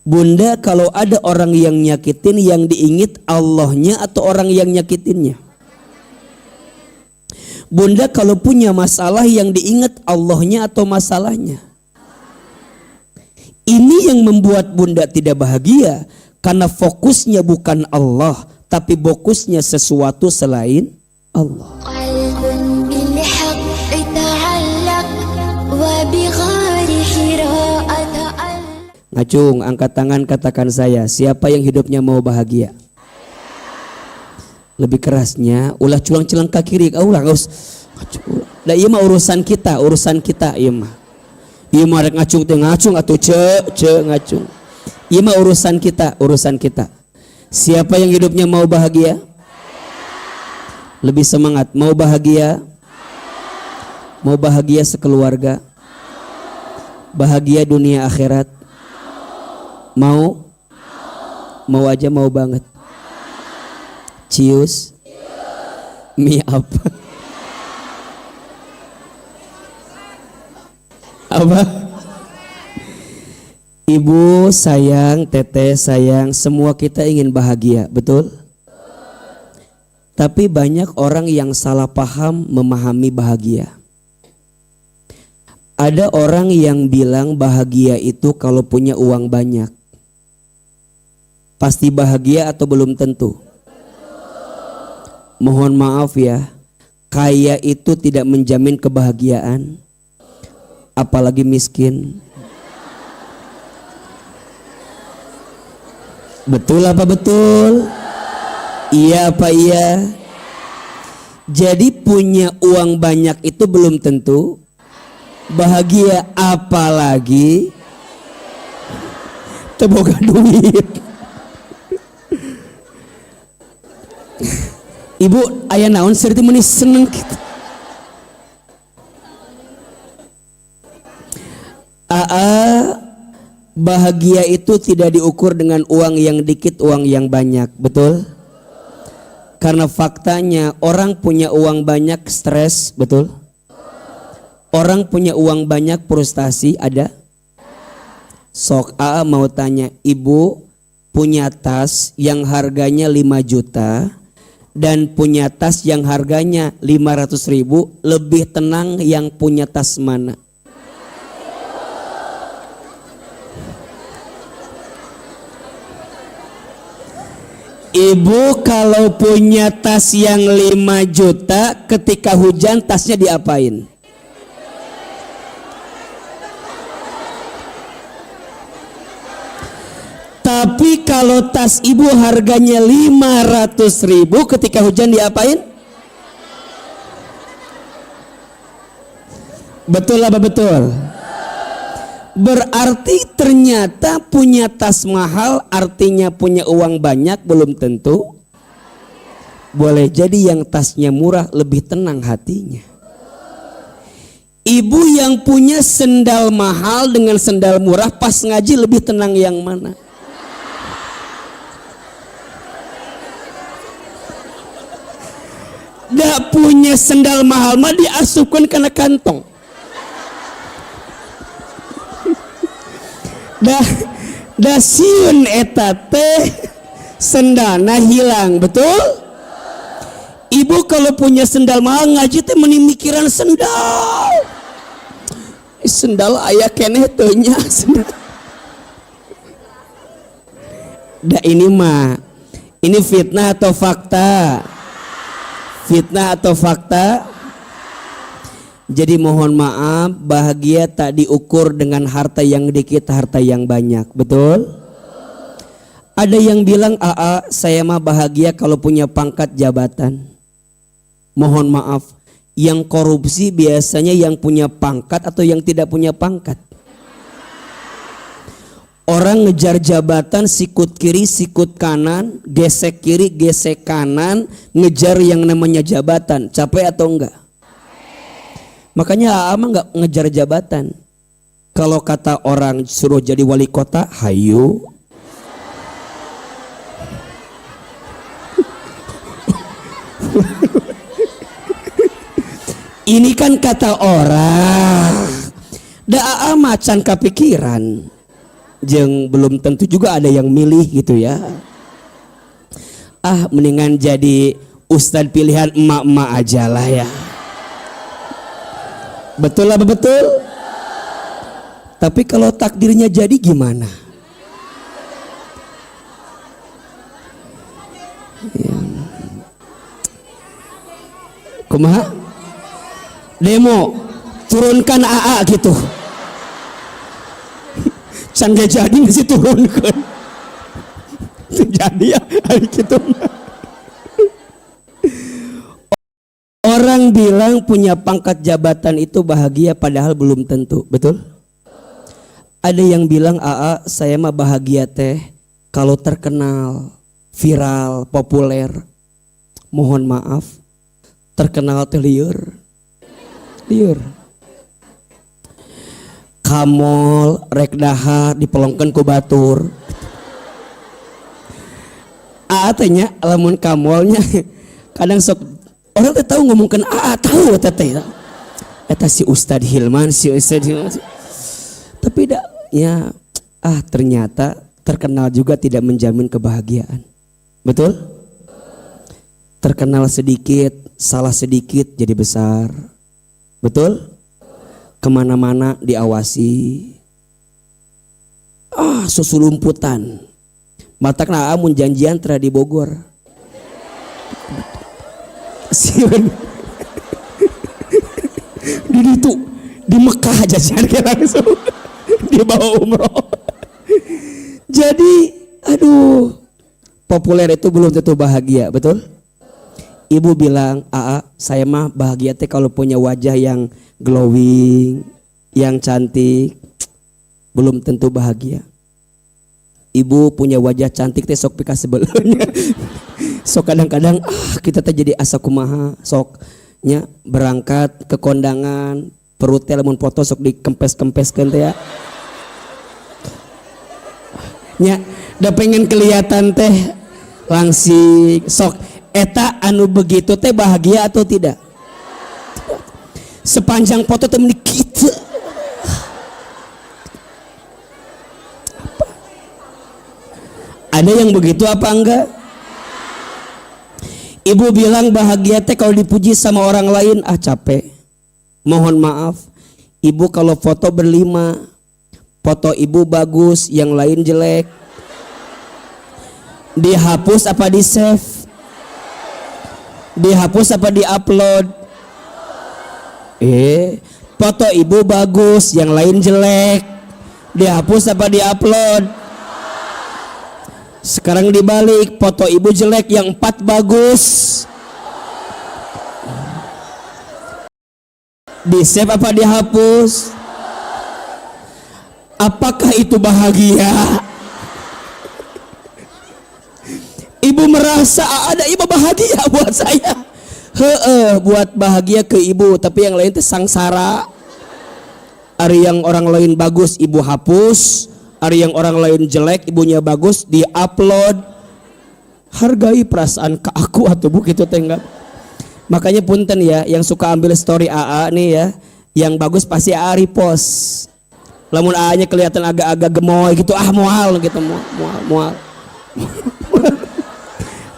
Bunda, kalau ada orang yang nyakitin, yang diingat Allahnya atau orang yang nyakitinnya? Bunda, kalau punya masalah, yang diingat Allahnya atau masalahnya? Ini yang membuat bunda tidak bahagia, karena fokusnya bukan Allah, tapi fokusnya sesuatu selain Allah. Ngacung, angkat tangan, katakan saya, siapa yang hidupnya mau bahagia? Lebih kerasnya, ulah culang celengka kiri, ulah ngaus. Nah, iya mah urusan kita iya mah. Iya mah rek ngacung teh ngacung atuh ngacung. Iya mah urusan kita. Siapa yang hidupnya mau bahagia? Lebih semangat, mau bahagia? Mau bahagia sekeluarga? Bahagia dunia akhirat? Mau aja, mau banget. Cius mie apa? Ibu sayang, teteh sayang, semua kita ingin bahagia, betul? Tapi banyak orang yang salah paham memahami bahagia. Ada orang yang bilang bahagia itu kalau punya uang banyak. Pasti bahagia atau belum tentu? Mohon maaf ya, kaya itu tidak menjamin kebahagiaan, apalagi miskin. Betul apa betul? Iya apa iya? Jadi punya uang banyak itu belum tentu bahagia, apalagi teboga duit. Ibu aya naon serti meni seneng gitu. Bahagia itu tidak diukur dengan uang yang dikit, uang yang banyak, betul? Karena faktanya orang punya uang banyak stres, betul? Orang punya uang banyak frustasi, ada? Sok mau tanya, ibu punya tas yang harganya 5 juta dan punya tas yang harganya 500.000, lebih tenang yang punya tas mana? Ibu kalau punya tas yang 5 juta, ketika hujan tasnya diapain? Tapi kalau tas ibu harganya 500.000, ketika hujan diapain? Betul apa betul? Berarti ternyata punya tas mahal artinya punya uang banyak belum tentu. Boleh jadi yang tasnya murah lebih tenang hatinya. Ibu yang punya sendal mahal dengan sendal murah pas ngaji lebih tenang yang mana? Dak punya sendal mahal mah diasupkan karena kantong. Dah siun eta teh sendalna hilang, betul? Ibu kalau punya sendal mahal ngaji teh meni mikiran sendal. Sendal aya keneh teu nya sendal. Dah ini fitnah atau fakta? Fitnah atau fakta? Jadi mohon maaf, bahagia tak diukur dengan harta yang dikit, harta yang banyak, betul? Ada yang bilang, saya mah bahagia kalau punya pangkat jabatan. Mohon maaf, yang korupsi biasanya yang punya pangkat atau yang tidak punya pangkat? Orang ngejar jabatan sikut kiri, sikut kanan, gesek kiri, gesek kanan, ngejar yang namanya jabatan, capek atau enggak? Makanya mah nggak ngejar jabatan. Kalau kata orang suruh jadi wali kota, hayu. Ini kan kata orang. Da macan kepikiran. Jeung belum tentu juga ada yang milih gitu ya. Mendingan jadi ustadz pilihan emak-emak aja lah ya. Betul apa betul? Tapi kalau takdirnya jadi gimana? Ya. Kumaha? Demo turunkan AA gitu. Can gak jadi masih turunkan. Jadi ya hari gitu. Orang bilang punya pangkat jabatan itu bahagia padahal belum tentu, betul? Ada yang bilang AA saya mah bahagia teh kalau terkenal, viral, populer. Mohon maaf, terkenal teh lieur. Kamol rek dahar dipelongkeun ku batur. AA teh nya lamun kamolnya kadang sok orang teh tahu ngomongkeun AA tahu teh. Eta si Ustadz Hilman, si Ustadz Hilman. Tapi ya ternyata terkenal juga tidak menjamin kebahagiaan. Betul? Terkenal sedikit, salah sedikit jadi besar. Betul? Kemana-mana diawasi. Susulumputan. Matakna amun janjian tera di Bogor. Siun. Di Mekah jajan langsung. Dibawa umroh. Jadi populer itu belum tentu bahagia, betul? Ibu bilang, AA saya mah bahagia teh kalau punya wajah yang glowing, yang cantik. Belum tentu bahagia. Ibu punya wajah cantik teh sok pika sebelumnya. Sok kadang-kadang kita teh jadi asa kumaha, soknya berangkat ke kondangan, perut teh lamun foto sok dikempes-kempeskeun teh ya. Nya udah pengen kelihatan teh langsing sok eta anu begitu teh bahagia atau tidak? Sepanjang foto teh meni kitu. Ada yang begitu apa enggak? Ibu bilang bahagia teh kalau dipuji sama orang lain capek. Mohon maaf, ibu kalau foto berlima, foto ibu bagus, yang lain jelek. Dihapus apa di save? Dihapus apa di upload? Foto ibu bagus, yang lain jelek. Dihapus apa di upload? Sekarang dibalik, foto ibu jelek, yang 4 bagus. Di save apa dihapus? Apakah itu bahagia? Ibu merasa ada ibu bahagia buat saya. Buat bahagia ke ibu, tapi yang lain itu sangsara. Ari yang orang lain bagus ibu hapus, ari yang orang lain jelek ibunya bagus di-upload. Hargai perasaan ke aku atau bu gitu teh enggak. Makanya punten ya yang suka ambil story AA nih ya, yang bagus pasti AA repost. Lamun AA nya kelihatan agak-agak gemoy gitu, moal gitu, moal.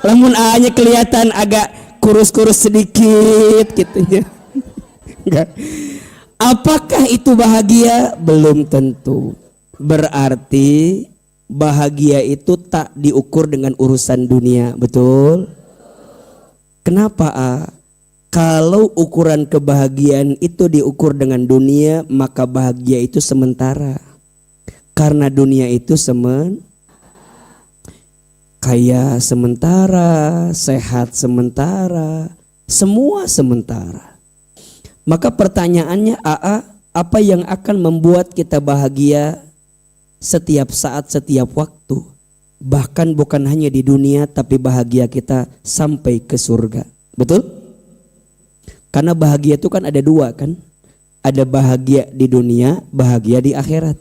Lamun AA nya kelihatan agak kurus-kurus sedikit gitu ya. Enggak. Apakah itu bahagia? Belum tentu. Berarti bahagia itu tak diukur dengan urusan dunia, betul? Kenapa kalau ukuran kebahagiaan itu diukur dengan dunia, maka bahagia itu sementara. Karena dunia itu kaya sementara, sehat sementara, semua sementara. Maka pertanyaannya apa yang akan membuat kita bahagia setiap saat, setiap waktu? Bahkan bukan hanya di dunia, tapi bahagia kita sampai ke surga. Betul? Karena bahagia itu kan ada 2 kan? Ada bahagia di dunia, bahagia di akhirat.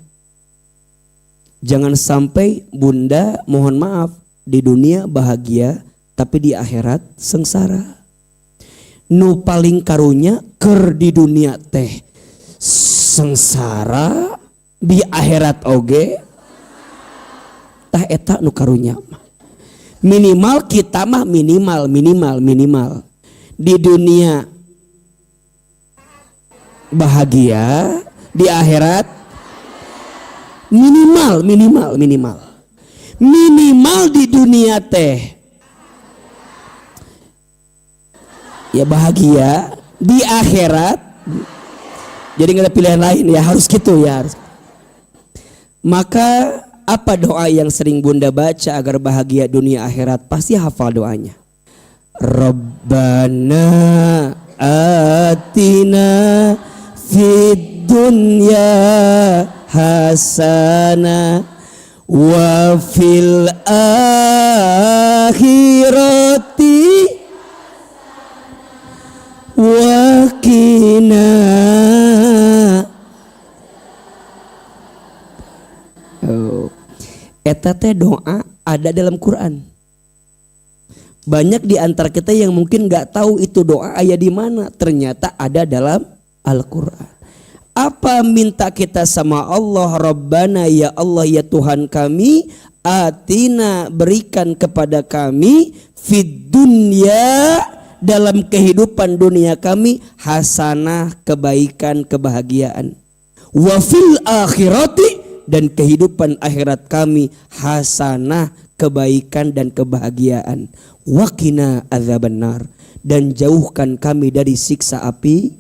Jangan sampai bunda mohon maaf, di dunia bahagia tapi di akhirat sengsara. Nu paling karunya ker di dunia teh sengsara, di akhirat oge tah eta nu karunya mah. Minimal kita mah minimal di dunia bahagia, di akhirat minimal di dunia teh ya bahagia, di akhirat jadi nggak ada pilihan lain ya, harus gitu ya. Maka apa doa yang sering Bunda baca agar bahagia dunia akhirat? Pasti hafal doanya. Rabbana atina fid dunya hasanah wa fil akhirati wa qina. Eta teh doa ada dalam Quran. Banyak di antara kita yang mungkin nggak tahu itu doa ayat di mana. Ternyata ada dalam Al-Quran. Apa minta kita sama Allah? Rabbana, ya Allah ya Tuhan kami, atina berikan kepada kami, fid dunya dalam kehidupan dunia kami, hasanah kebaikan kebahagiaan, wa fil akhirati dan kehidupan akhirat kami, hasanah kebaikan dan kebahagiaan, waqina adzabannar dan jauhkan kami dari siksa api.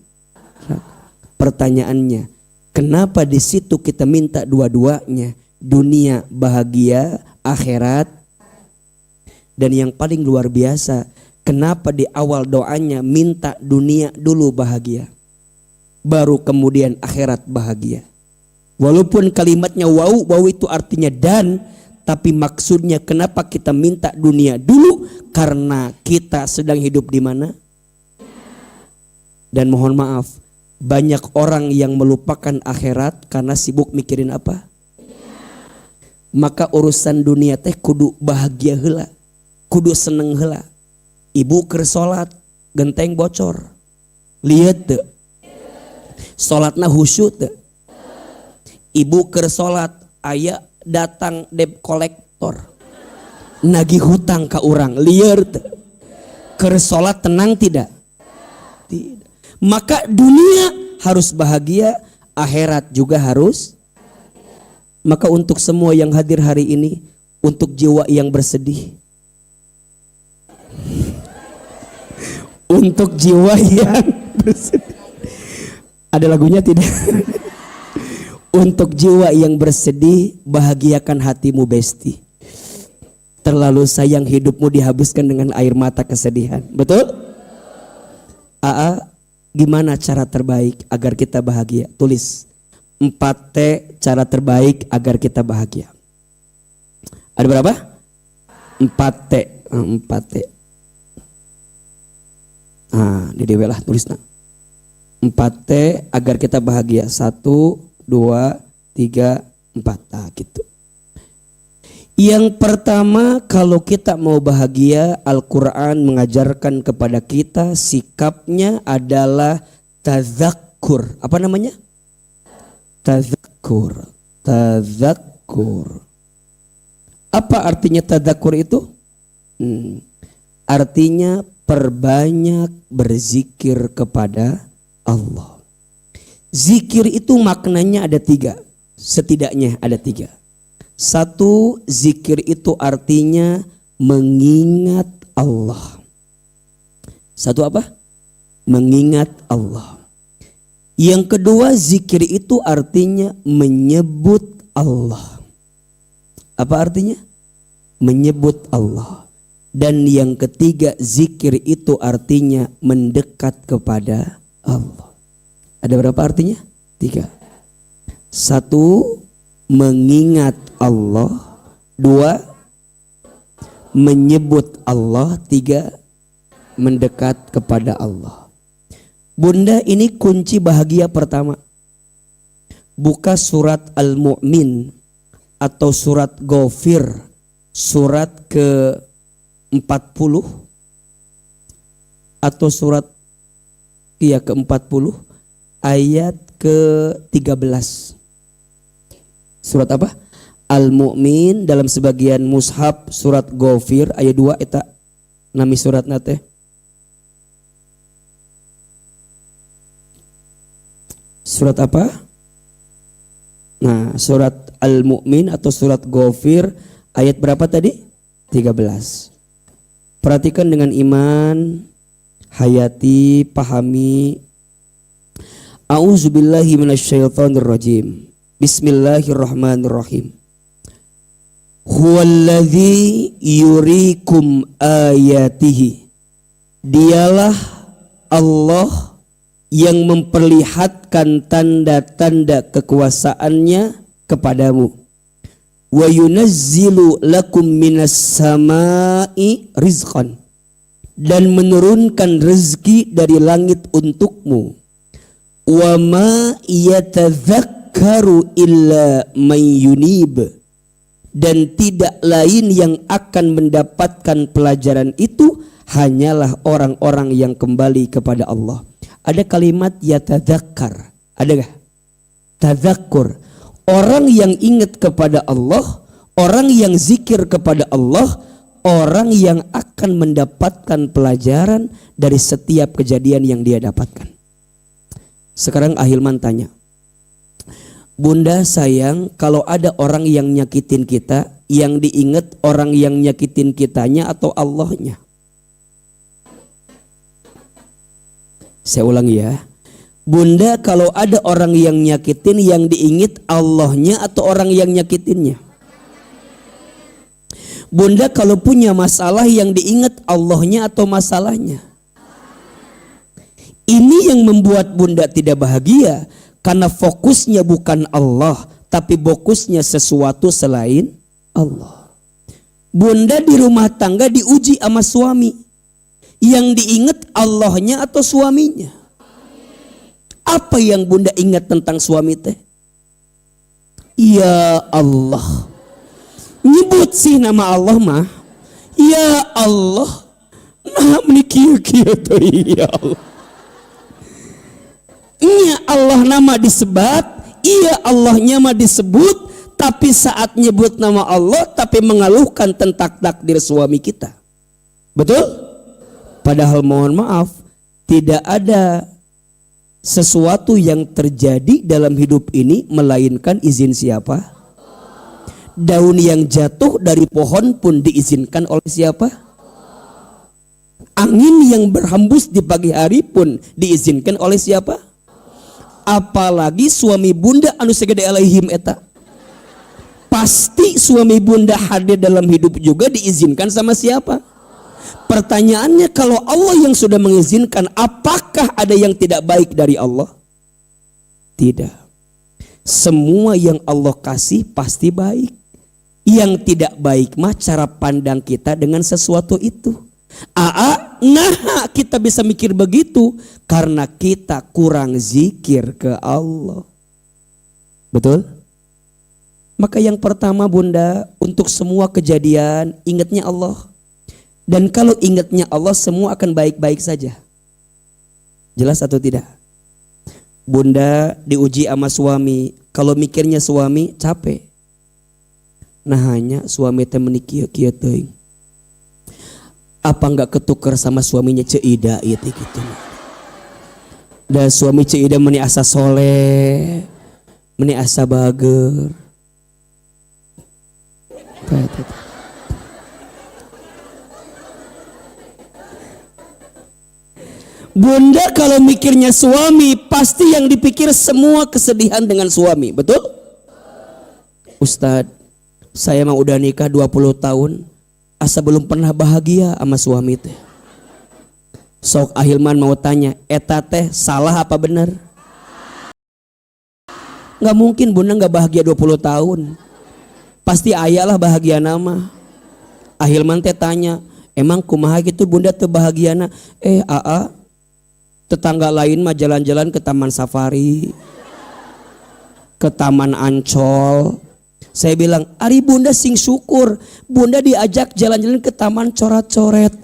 Pertanyaannya, kenapa di situ kita minta dua-duanya, dunia bahagia, akhirat? Dan yang paling luar biasa, kenapa di awal doanya minta dunia dulu bahagia, baru kemudian akhirat bahagia? Walaupun kalimatnya wau itu artinya dan, tapi maksudnya kenapa kita minta dunia dulu? Karena kita sedang hidup di mana? Dan mohon maaf, banyak orang yang melupakan akhirat karena sibuk mikirin apa? Maka urusan dunia teh kudu bahagia heula, kudu seneng heula. Ibu keur salat genteng bocor, lihat teu? Salatna khusyuk teu? Ibu keur salat aya datang debt collector nagih hutang ka urang, lieur teu? Keur salat tenang tidak? Tidak. Maka dunia harus bahagia, akhirat juga harus. Maka untuk semua yang hadir hari ini, untuk jiwa yang bersedih, untuk jiwa yang bersedih, ada lagunya tidak? Untuk jiwa yang bersedih, bahagiakan hatimu besti. Terlalu sayang hidupmu dihabiskan dengan air mata kesedihan. Betul? Aa, gimana cara terbaik agar kita bahagia? Tulis 4T cara terbaik agar kita bahagia. Ada berapa? 4T. 4T. Di dewe lah tulisna. 4T agar kita bahagia. 1, 2, 3, 4. Gitu. Yang pertama, kalau kita mau bahagia, Al-Quran mengajarkan kepada kita sikapnya adalah tazakkur. Apa namanya? Tazakkur. Tazakkur. Apa artinya tazakkur itu? Artinya perbanyak berzikir kepada Allah. Zikir itu maknanya ada 3. Setidaknya ada 3. 1, zikir itu artinya mengingat Allah. 1 apa? Mengingat Allah. Yang kedua, zikir itu artinya menyebut Allah. Apa artinya? Menyebut Allah. Dan yang ketiga, zikir itu artinya mendekat kepada Allah. Ada berapa artinya? 3. 1, mengingat Allah. 2, menyebut Allah. 3, mendekat kepada Allah. Bunda, ini kunci bahagia pertama. Buka surat Al-Mu'min atau surat Ghafir, surat ke-40 atau surat ke-40 ayat ke-13. Surat apa? Al-Mu'min dalam sebagian mushaf surat Ghafir ayat 2 eta nami suratna teh. Surat apa? Nah, surat Al-Mu'min atau surat Ghafir ayat berapa tadi? 13. Perhatikan dengan iman, hayati, pahami. A'udzubillahi minasyaitonirrajim. Bismillahirrahmanirrahim. Huwallazi yurikum ayatihi. Dialah Allah yang memperlihatkan tanda-tanda kekuasaannya kepadamu. Wa yunazzilu lakum minas samai rizqan, dan menurunkan rezeki dari langit untukmu. Wa ma yatadzakkaru illa man yunib, dan tidak lain yang akan mendapatkan pelajaran itu hanyalah orang-orang yang kembali kepada Allah. Ada kalimat yatadzakkar, ada gak? Tadzakkur. Orang yang ingat kepada Allah, orang yang zikir kepada Allah, orang yang akan mendapatkan pelajaran dari setiap kejadian yang dia dapatkan. Sekarang Ahilman tanya, Bunda sayang kalau ada orang yang nyakitin kita, yang diingat orang yang nyakitin kitanya atau Allahnya? Saya ulangi ya. Bunda kalau ada orang yang nyakitin, yang diingat Allahnya atau orang yang nyakitinnya? Bunda kalau punya masalah, yang diingat Allahnya atau masalahnya? Ini yang membuat Bunda tidak bahagia, karena fokusnya bukan Allah, tapi fokusnya sesuatu selain Allah. Bunda di rumah tangga diuji sama suami, yang diingat Allahnya atau suaminya? Apa yang Bunda ingat tentang suami teh? Ya Allah. Nyebut sih nama Allah mah. Ya Allah. Nah menikir tuh ya Allah. Iya Allah nama disebat, iya Allahnya mah disebut, tapi saat nyebut nama Allah tapi mengeluhkan tentang takdir suami kita. Betul? Padahal mohon maaf, tidak ada sesuatu yang terjadi dalam hidup ini melainkan izin siapa? Daun yang jatuh dari pohon pun diizinkan oleh siapa? Angin yang berhembus di pagi hari pun diizinkan oleh siapa? Apalagi suami Bunda anu segede alaihim eta. Pasti suami Bunda hadir dalam hidup juga diizinkan sama siapa? Pertanyaannya, kalau Allah yang sudah mengizinkan, apakah ada yang tidak baik dari Allah? Tidak. Semua yang Allah kasih pasti baik. Yang tidak baik mah cara pandang kita dengan sesuatu itu. Nah kita bisa mikir begitu karena kita kurang zikir ke Allah. Betul? Maka yang pertama Bunda, untuk semua kejadian ingatnya Allah. Dan kalau ingatnya Allah, semua akan baik-baik saja. Jelas atau tidak? Bunda diuji sama suami, kalau mikirnya suami capek. Nah hanya suami teh menikah kieu teuing. Apa enggak ketukar sama suaminya Ceida ieu teh kitu. Dan suami Ceida meni asa soleh, meni asa bager. Bunda kalau mikirnya suami, pasti yang dipikir semua kesedihan dengan suami, betul? Ustadz, saya mah udah nikah 20 tahun, asa belum pernah bahagia sama suami teh. Sok Ahilman mau tanya, eta teh salah apa benar? Gak mungkin Bunda gak bahagia 20 tahun. Pasti ayalah bahagia nama. Ahilman teh tanya, emang kumaha gitu Bunda teh bahagiana? Tetangga lain mah jalan-jalan ke Taman Safari, ke Taman Ancol. Saya bilang, ari Bunda sing syukur, Bunda diajak jalan-jalan ke Taman Coret-Coret.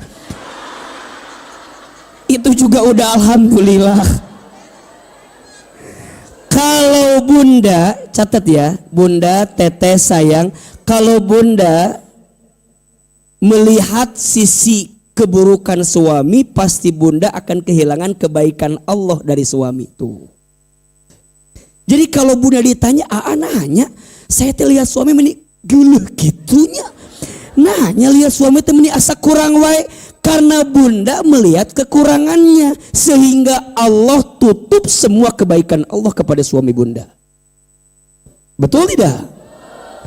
Itu juga udah alhamdulillah. Kalau bunda, catat ya, bunda, teteh sayang, kalau bunda melihat sisi keburukan suami, pasti bunda akan kehilangan kebaikan Allah dari suami itu. Jadi kalau bunda ditanya, nanya, saya lihat suami meni guluh gitunya. Nanya lihat suami itu meni asa kurang wae, karena bunda melihat kekurangannya, sehingga Allah tutup semua kebaikan Allah kepada suami bunda. Betul tidak?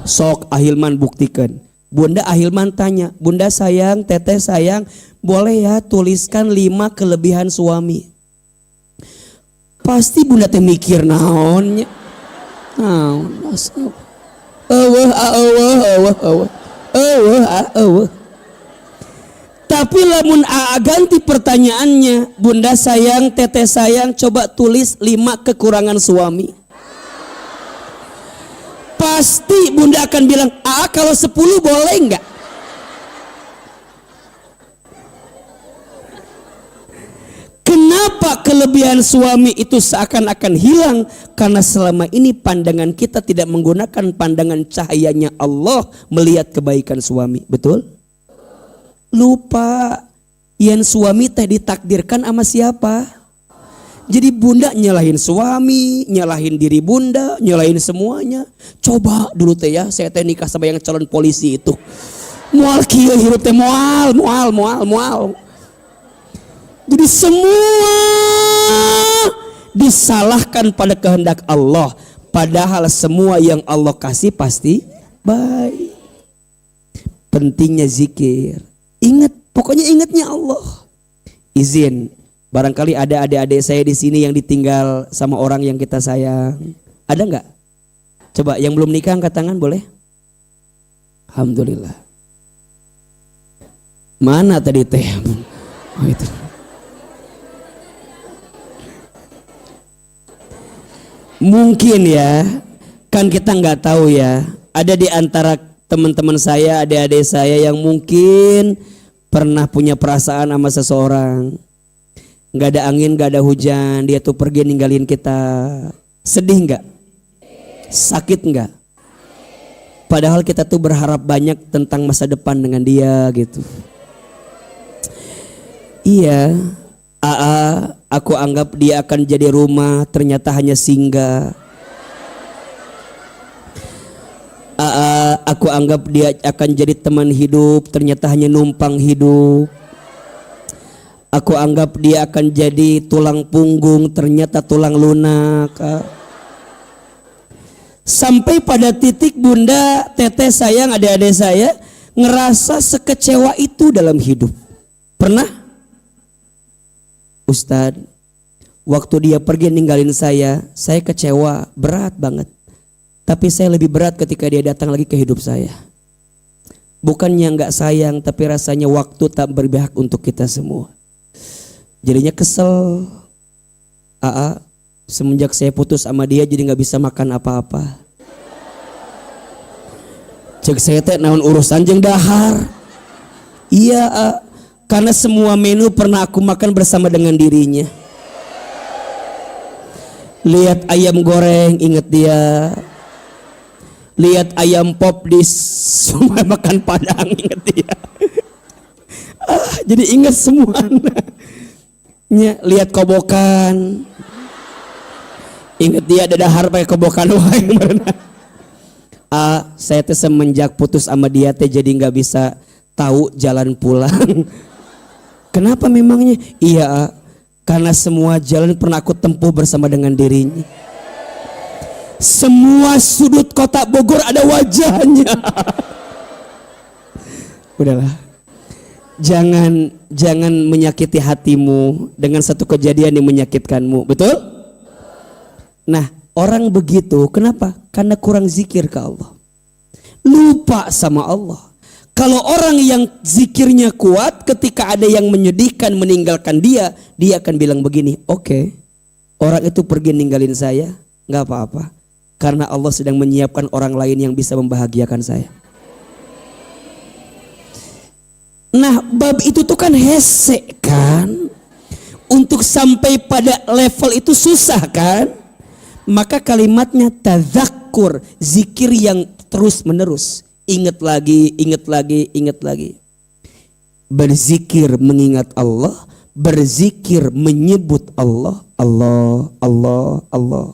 Sok Ahilman buktikan. Bunda Ahilman tanya, bunda sayang, teteh sayang, boleh ya tuliskan 5 kelebihan suami. Pasti bunda teh mikir naonnya. Tapi lamun ganti pertanyaannya, bunda sayang, teteh sayang, coba tulis 5 kekurangan suami. Pasti bunda akan bilang, kalau 10 boleh enggak? Kenapa kelebihan suami itu seakan-akan hilang? Karena selama ini pandangan kita tidak menggunakan pandangan cahayanya Allah melihat kebaikan suami. Betul? Lupa, yang suami teh ditakdirkan sama siapa? Jadi bunda nyalahin suami, nyalahin diri bunda, nyalahin semuanya. Coba dulu teh ya, saya teh nikah sama yang calon polisi itu. Mual kieu hirup teh mual. Jadi semua disalahkan pada kehendak Allah, padahal semua yang Allah kasih pasti baik. Pentingnya zikir. Ingat, pokoknya ingatnya Allah. Izin, barangkali ada adik-adik saya di sini yang ditinggal sama orang yang kita sayang. Ada nggak? Coba yang belum nikah angkat tangan boleh? Alhamdulillah. Mana tadi teh? Oh itu. Mungkin ya, kan kita nggak tahu ya. Ada di antara teman-teman saya, adik-adik saya yang mungkin pernah punya perasaan sama seseorang. Nggak ada angin, nggak ada hujan, dia tuh pergi ninggalin kita. Sedih nggak? Sakit nggak? Padahal kita tuh berharap banyak tentang masa depan dengan dia gitu. Iya, aku anggap dia akan jadi rumah, ternyata hanya singgah. Aku anggap dia akan jadi teman hidup, ternyata hanya numpang hidup. Aku anggap dia akan jadi tulang punggung, ternyata tulang lunak. Sampai pada titik bunda, teteh sayang, adik-adik saya ngerasa sekecewa itu dalam hidup. Pernah? Ustadz, waktu dia pergi ninggalin saya kecewa, berat banget. Tapi saya lebih berat ketika dia datang lagi ke hidup saya. Bukannya nggak sayang, tapi rasanya waktu tak berpihak untuk kita semua. Jadinya kesel. Semenjak saya putus sama dia jadi nggak bisa makan apa-apa. Cek saya teh naon urusan jeung dahar. Iya, karena semua menu pernah aku makan bersama dengan dirinya. Lihat ayam goreng inget dia. Lihat ayam pop di semua makan Padang inget dia. Jadi inget semuanya. Lihat kobokan. Inget dia ada dahar pakai kobokan wae. Saya teh semenjak putus sama dia teh jadi nggak bisa tahu jalan pulang. Kenapa memangnya? Iya, karena semua jalan pernah aku tempuh bersama dengan dirinya. Semua sudut kota Bogor ada wajahnya. Udahlah. Jangan menyakiti hatimu dengan satu kejadian yang menyakitkanmu. Betul? Nah, orang begitu kenapa? Karena kurang zikir ke Allah. Lupa sama Allah. Kalau orang yang zikirnya kuat, ketika ada yang menyedihkan meninggalkan dia akan bilang begini, oke, orang itu pergi ninggalin saya, nggak apa-apa, karena Allah sedang menyiapkan orang lain yang bisa membahagiakan saya. Nah, bab itu tuh kan hese kan, untuk sampai pada level itu susah kan. Maka kalimatnya tadzakkur, zikir yang terus menerus. Ingat lagi, ingat lagi, ingat lagi. Berzikir mengingat Allah, berzikir menyebut Allah, Allah, Allah, Allah.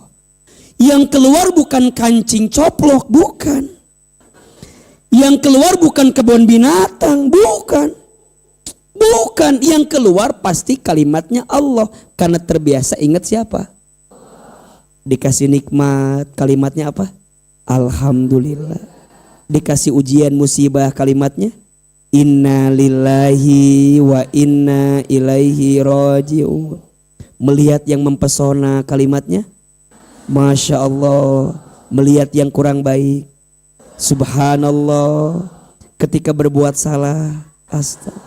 Yang keluar bukan kancing coplok, bukan. Yang keluar bukan kebun binatang, bukan. Bukan, yang keluar pasti kalimatnya Allah. Karena terbiasa ingat siapa? Dikasih nikmat, kalimatnya apa? Alhamdulillah. Dikasih ujian musibah, kalimatnya inna lillahi wa inna ilaihi raji'un. Melihat yang mempesona, kalimatnya Masya Allah. Melihat yang kurang baik, Subhanallah. Ketika berbuat salah, Astagfirullah.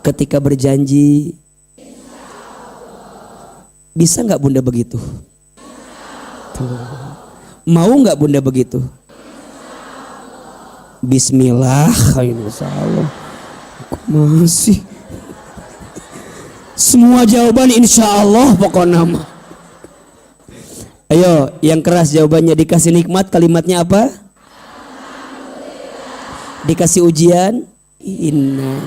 Ketika berjanji, bisa nggak bunda begitu? Tuh. Mau nggak bunda begitu? Bismillah, insya Allah. Masih semua jawaban insya Allah pokoknya. Ayo, yang keras jawabannya. Dikasih nikmat, kalimatnya apa? Dikasih ujian, inna.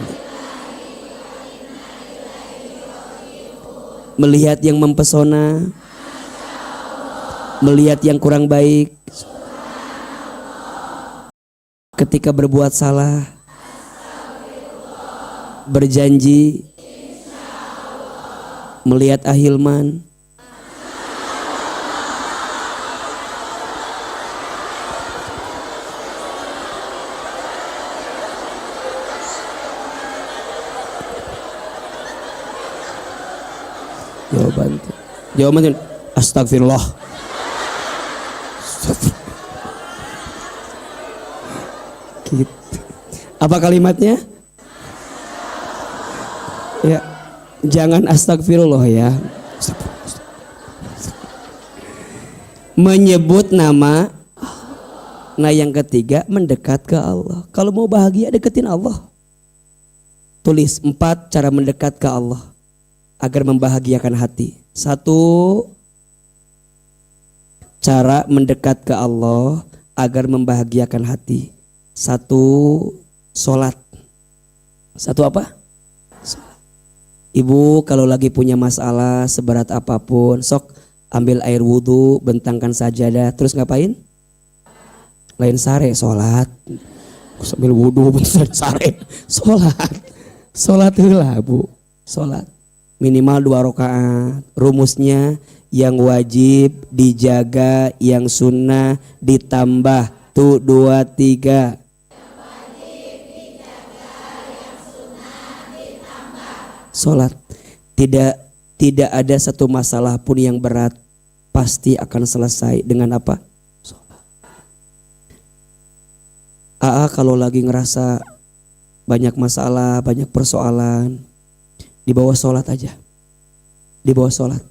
Melihat yang mempesona, melihat yang kurang baik, ketika berbuat salah, berjanji, melihat ahilman, jawabannya astagfirullah. Gitu. Apa kalimatnya? Ya, jangan astagfirullah ya. Menyebut nama. Nah, yang ketiga mendekat ke Allah. Kalau mau bahagia deketin Allah. Tulis 4 cara mendekat ke Allah agar membahagiakan hati. 1, cara mendekat ke Allah agar membahagiakan hati. 1, sholat. 1 apa? Sholat. Ibu kalau lagi punya masalah seberat apapun, sok ambil air wudhu, bentangkan sajadah, terus ngapain? Lain sare, sholat. Sambil wudhu, bentangkan sare, sholat. Sholat heula bu, sholat. Minimal 2 rakaat. Rumusnya yang wajib dijaga, yang sunnah ditambah. Tuh 2, 3. Sholat. Tidak ada satu masalah pun yang berat pasti akan selesai dengan apa? Sholat. Kalau lagi ngerasa banyak masalah, banyak persoalan, di bawah sholat aja. Di bawah sholat.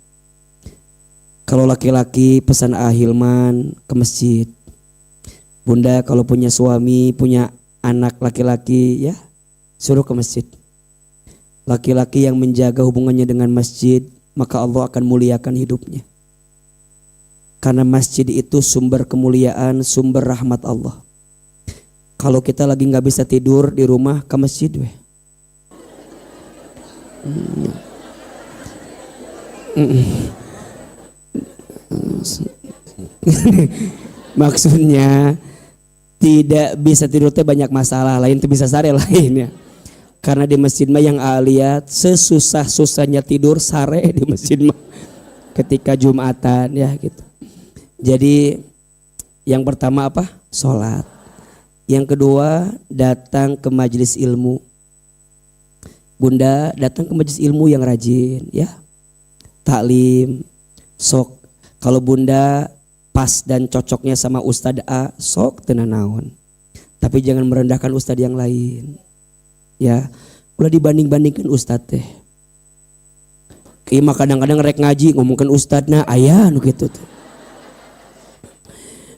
Kalau laki-laki pesan ahilman ke masjid. Bunda kalau punya suami, punya anak laki-laki, ya suruh ke masjid. Laki-laki yang menjaga hubungannya dengan masjid, maka Allah akan muliakan hidupnya. Karena masjid itu sumber kemuliaan, sumber rahmat Allah. Kalau kita lagi nggak bisa tidur di rumah, ke masjid weh. Maksudnya tidak bisa tidur teh banyak masalah lain tuh bisa sare lainnya. Karena di masjid mah yang lihat sesusah-susahnya tidur sare di masjid mah ketika Jumatan ya gitu. Jadi yang pertama apa? Sholat. Yang kedua datang ke majelis ilmu. Bunda datang ke majelis ilmu yang rajin ya. Taklim. Sok kalau bunda pas dan cocoknya sama Ustadz A, sok tenan naon. Tapi jangan merendahkan Ustadz yang lain. Ya, ulah dibanding-bandingkan Ustadz teh. Ima kadang-kadang rek ngaji ngomongkan Ustadzna aya nu kitu teh.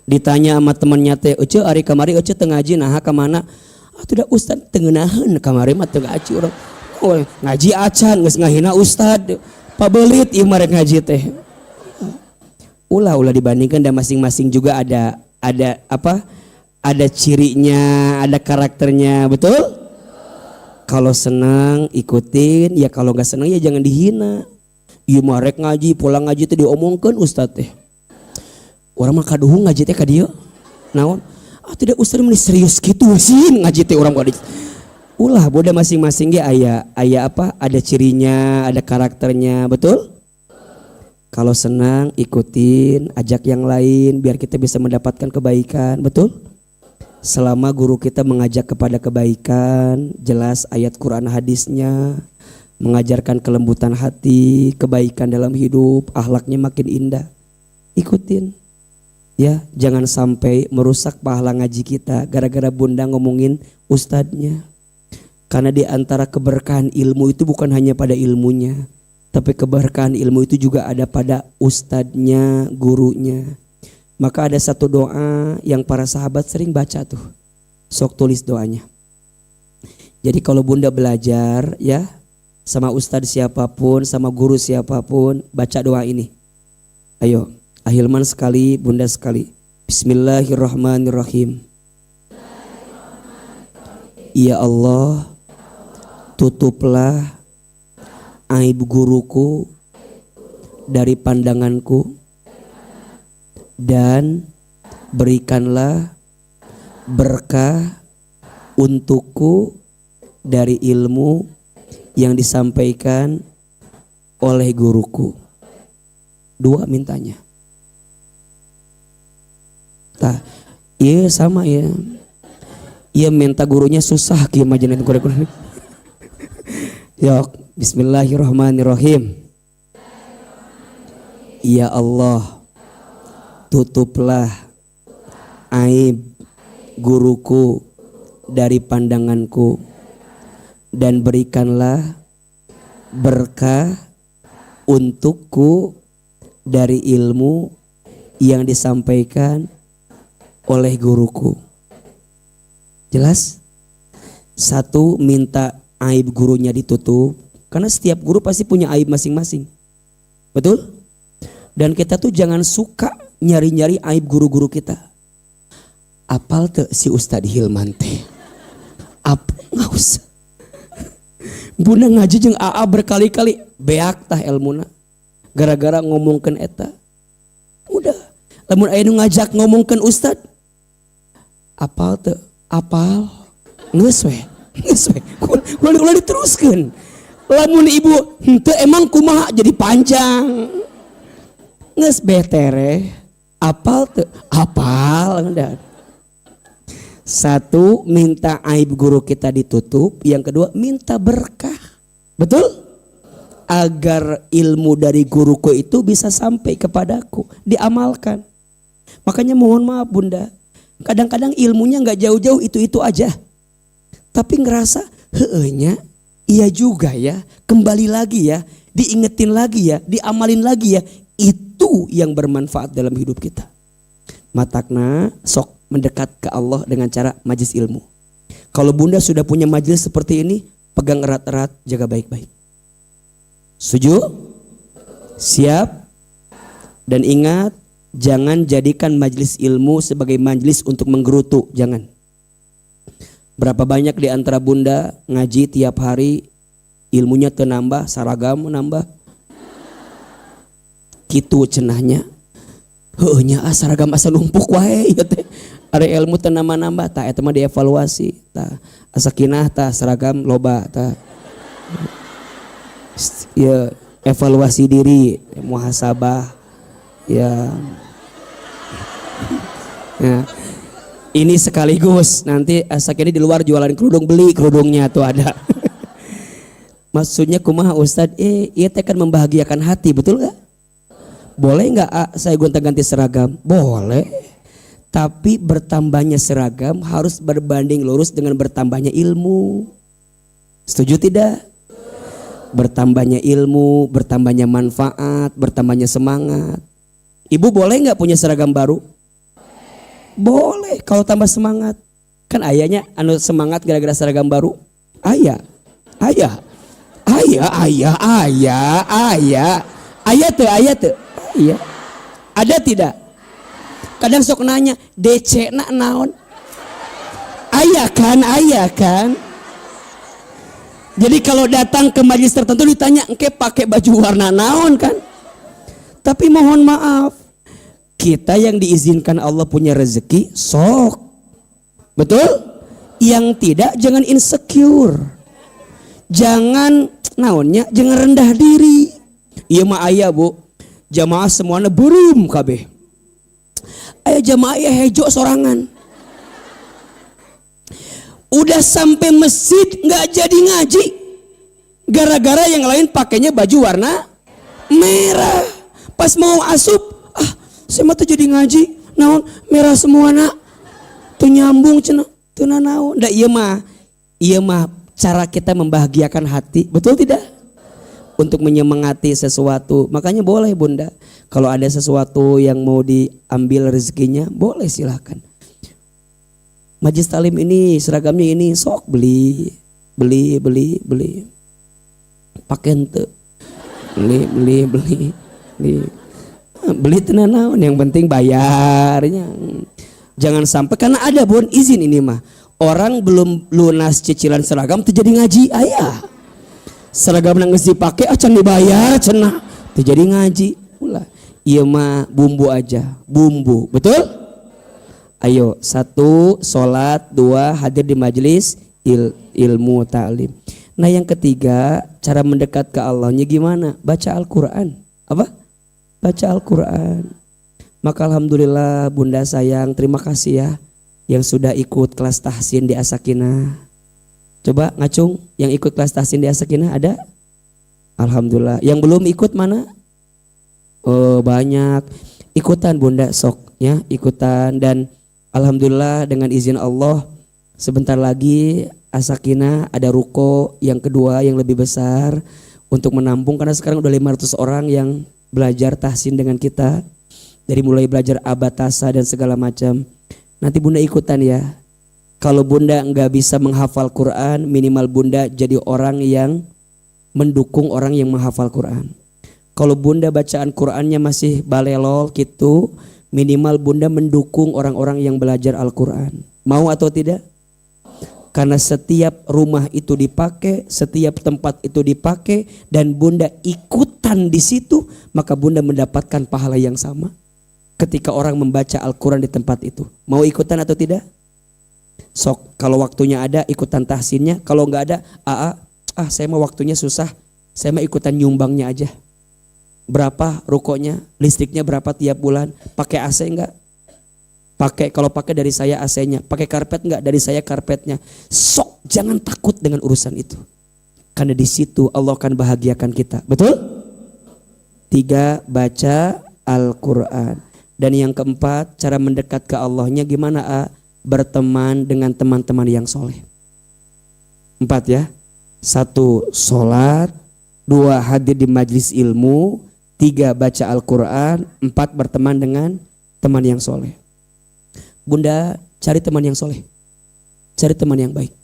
Ditanya sama temannya teh, "Ece ari kamari ece teu ngaji naha ka mana?" "Atuh da Ustadz teu ngeunaheun kamari mah teu ngaji urang." "Oh, ngaji acan geus ngahina Ustadz." Pabelit ieu mah rek ngaji teh. Ulah dibandingkan dan masing-masing juga ada apa? Ada cirinya, ada karakternya, betul? Kalau senang ikutin, ya kalau nggak senang ya jangan dihina. Ieu mah rek ngaji, pulang ngaji teh diomongkeun ustad teh. Urang mah kaduhung ngaji teh ka dieu. Naon? Ah tidak ustad mah serius kitu sih ngaji teh urang ka dieu. Ulah boda masing-masing ge aya apa? Ada cirinya, ada karakternya, betul? Kalau senang ikutin, ajak yang lain biar kita bisa mendapatkan kebaikan, betul? Selama guru kita mengajak kepada kebaikan, jelas ayat Quran hadisnya, mengajarkan kelembutan hati, kebaikan dalam hidup, akhlaknya makin indah. Ikutin. Ya, jangan sampai merusak pahala ngaji kita gara-gara bunda ngomongin ustadznya. Karena di antara keberkahan ilmu itu bukan hanya pada ilmunya, tapi keberkahan ilmu itu juga ada pada ustadznya, gurunya. Maka ada satu doa yang para sahabat sering baca tuh. Sok tulis doanya. Jadi kalau bunda belajar ya sama ustadz siapapun, sama guru siapapun, baca doa ini. Ayo, Ahilman sekali, bunda sekali. Bismillahirrahmanirrahim. Ya Allah, tutuplah aib guruku dari pandanganku dan berikanlah berkah untukku dari ilmu yang disampaikan oleh guruku. Dua mintanya. Tah, iya sama ya. Iya minta gurunya susah kieu mah jenengan kurang. Yok, bismillahirrahmanirrahim. Ya Allah, tutuplah aib guruku dari pandanganku dan berikanlah berkah untukku dari ilmu yang disampaikan oleh guruku. Jelas? Satu, minta aib gurunya ditutup, karena setiap guru pasti punya aib masing-masing. Betul? Dan kita tuh jangan suka nyari-nyari aib guru-guru kita. Apal tuh si Ustadz Hilman teh? Apa nggak usah. Bunda ngaji jeung AA berkali-kali beak tah ilmuna. Gara-gara ngomongkeun eta. Udah, lamun aya nu ngajak ngomongkeun Ustadz. Apal teu? Apal. Geus we. Ulah diteruskeun. Lamun ibu henteu emang kumaha jadi panjang. Geus betere. Apal teu? Apal. Satu, minta aib guru kita ditutup. Yang kedua, minta berkah. Betul? Agar ilmu dari guruku itu bisa sampai kepadaku, diamalkan. Makanya mohon maaf bunda, kadang-kadang ilmunya gak jauh-jauh itu-itu aja. Tapi ngerasa, heehnya, iya juga ya, kembali lagi ya, diingetin lagi ya, diamalin lagi ya. Itu yang bermanfaat dalam hidup kita. Matakna sok mendekat ke Allah dengan cara majlis ilmu. Kalau bunda sudah punya majlis seperti ini, pegang erat-erat, jaga baik-baik. Setuju? Siap? Dan ingat, jangan jadikan majlis ilmu sebagai majlis untuk menggerutu, jangan. Berapa banyak di antara bunda ngaji tiap hari, ilmunya tenambah, saragam menambah. Kitu cenahnya. Heuhnya saragam asa numpuk wae ieu teh. Ada ilmu teu nambah-nambah tah eta mah dievaluasi tah. Sakinah tah seragam loba tah. Ya evaluasi diri, muhasabah. Ya. Ya. Ini sekaligus nanti sakinah di luar jualan kerudung, beli kerudungnya tuh ada. Maksudnya kumaha Ustad? Ieu teh kan membahagiakan hati, betul enggak? Boleh enggak saya gonta-ganti seragam? Boleh. Tapi bertambahnya seragam harus berbanding lurus dengan bertambahnya ilmu. Setuju tidak? Bertambahnya ilmu, bertambahnya manfaat, bertambahnya semangat. Ibu boleh nggak punya seragam baru? Boleh kalau tambah semangat. Kan ayahnya anu semangat gara-gara seragam baru. Ayah tuh. Iya. Ada tidak? Kadang sok nanya, DC na naon? Aya kan? Jadi kalau datang ke majelis tertentu ditanya, engke pakai baju warna naon kan? Tapi mohon maaf, kita yang diizinkan Allah punya rezeki, sok. Betul? Yang tidak, jangan insecure. Jangan naonnya, jangan rendah diri. Iya mah aya bu, jamaah semuanya burum kabeh. Aya jamaah aya hejo sorangan. Udah sampai masjid nggak jadi ngaji, gara-gara yang lain pakainya baju warna merah. Pas mau asup, saya mah tuh jadi ngaji, naon merah semua nak, tuh nyambung cina, tuh naon. Ndak iya mah cara kita membahagiakan hati, betul tidak? Untuk menyemangati sesuatu, makanya boleh bunda, kalau ada sesuatu yang mau diambil rezekinya, boleh silahkan. Majlis talim ini seragamnya ini sok beli pakai ente beli tenan naon, yang penting bayarnya. Jangan sampai, karena ada bun izin ini mah orang belum lunas cicilan seragam terjadi ngaji ayah. Seragam nang geus dipake acan dibayar cenah terjadi ngaji ulah. Ieu mah bumbu aja, bumbu. Betul? Ayo, 1 sholat, 2 hadir di majelis ilmu ta'lim. Nah yang ketiga, cara mendekat ke Allahnya gimana? Baca Al-Quran. Apa? Baca Al-Quran. Maka alhamdulillah bunda sayang, terima kasih ya yang sudah ikut kelas tahsin di As-Sakinah. Coba ngacung, yang ikut kelas tahsin di As-Sakinah ada? Alhamdulillah. Yang belum ikut mana? Oh banyak. Ikutan bunda sok ya, ikutan. Dan alhamdulillah dengan izin Allah sebentar lagi As-Sakinah ada ruko yang kedua yang lebih besar untuk menampung, karena sekarang udah 500 orang yang belajar tahsin dengan kita, dari mulai belajar abatasa dan segala macam. Nanti bunda ikutan ya. Kalau bunda nggak bisa menghafal Quran, minimal bunda jadi orang yang mendukung orang yang menghafal Quran. Kalau bunda bacaan Qurannya masih balelol gitu, minimal bunda mendukung orang-orang yang belajar Al-Quran. Mau atau tidak? Karena setiap rumah itu dipakai, setiap tempat itu dipakai, dan bunda ikutan di situ, maka bunda mendapatkan pahala yang sama ketika orang membaca Al-Quran di tempat itu. Mau ikutan atau tidak? Sok, kalau waktunya ada ikutan tahsinnya, kalau nggak ada, saya mah waktunya susah, saya mah ikutan nyumbangnya aja. Berapa rukonya, listriknya berapa tiap bulan, pakai AC enggak? Pakai, kalau pakai dari saya AC-nya, pakai karpet enggak? Dari saya karpetnya. Sok, jangan takut dengan urusan itu, karena di situ Allah akan bahagiakan kita. Betul? 3, baca Al-Quran. Dan yang keempat, cara mendekat ke Allahnya gimana? Berteman dengan teman-teman yang soleh. 4 ya. 1 sholat, 2 hadir di majlis ilmu, 3 baca Al-Quran, 4 berteman dengan teman yang soleh. Bunda cari teman yang soleh, cari teman yang baik.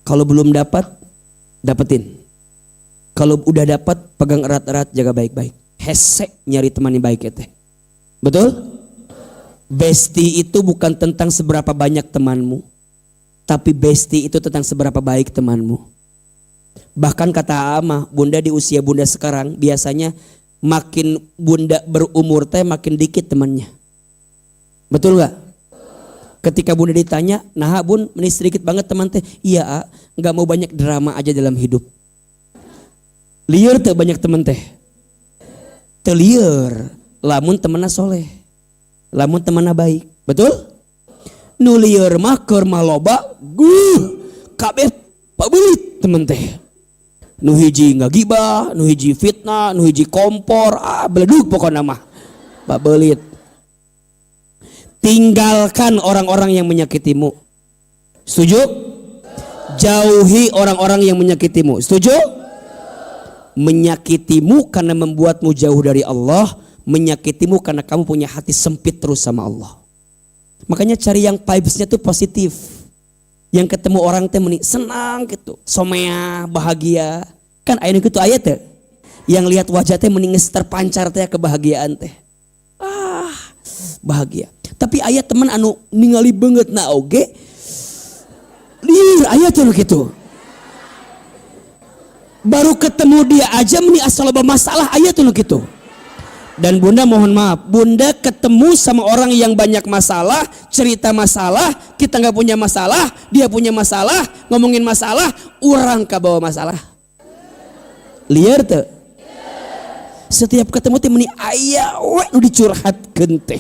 Kalau belum dapat, dapetin. Kalau udah dapat, pegang erat-erat, jaga baik-baik. Hesek nyari teman yang baik ya. Betul? Bestie itu bukan tentang seberapa banyak temanmu, tapi bestie itu tentang seberapa baik temanmu. Bahkan kata Amah, bunda di usia bunda sekarang biasanya makin bunda berumur teh makin dikit temannya. Betul gak? Ketika bunda ditanya, nah bun ini sedikit banget teman teh. Iya, nggak mau banyak drama aja dalam hidup. Liar teh banyak teman teh. Teliar, lamun temanna soleh, lamun temanna baik. Betul? Nu liar mah keur maloba, kabeh pabelit teman teh. Nu hiji ngagibah, nu hiji fitnah, nu hiji kompor, beledug pokoknya mah pabelit. Tinggalkan orang-orang yang menyakitimu. Setuju? Jauhi orang-orang yang menyakitimu. Setuju? Menyakitimu karena membuatmu jauh dari Allah, menyakitimu karena kamu punya hati sempit terus sama Allah. Makanya cari yang vibes-nya tuh positif. Yang ketemu orang teh senang gitu, somea, bahagia. Kan aya kitu aya teh. Yang lihat wajah teh mending terpancar teh kebahagiaan teh. bahagia. Tapi aya teman anu ningali banget na oge liur aya tuh gitu. Baru ketemu dia aja meni asal loba masalah aya tuh gitu. Dan bunda mohon maaf, bunda ketemu sama orang yang banyak masalah, cerita masalah, kita nggak punya masalah, dia punya masalah, ngomongin masalah, orang kabawa masalah. Liar tuh. Setiap ketemu teh meni aya we nu dicurhatkeun teh.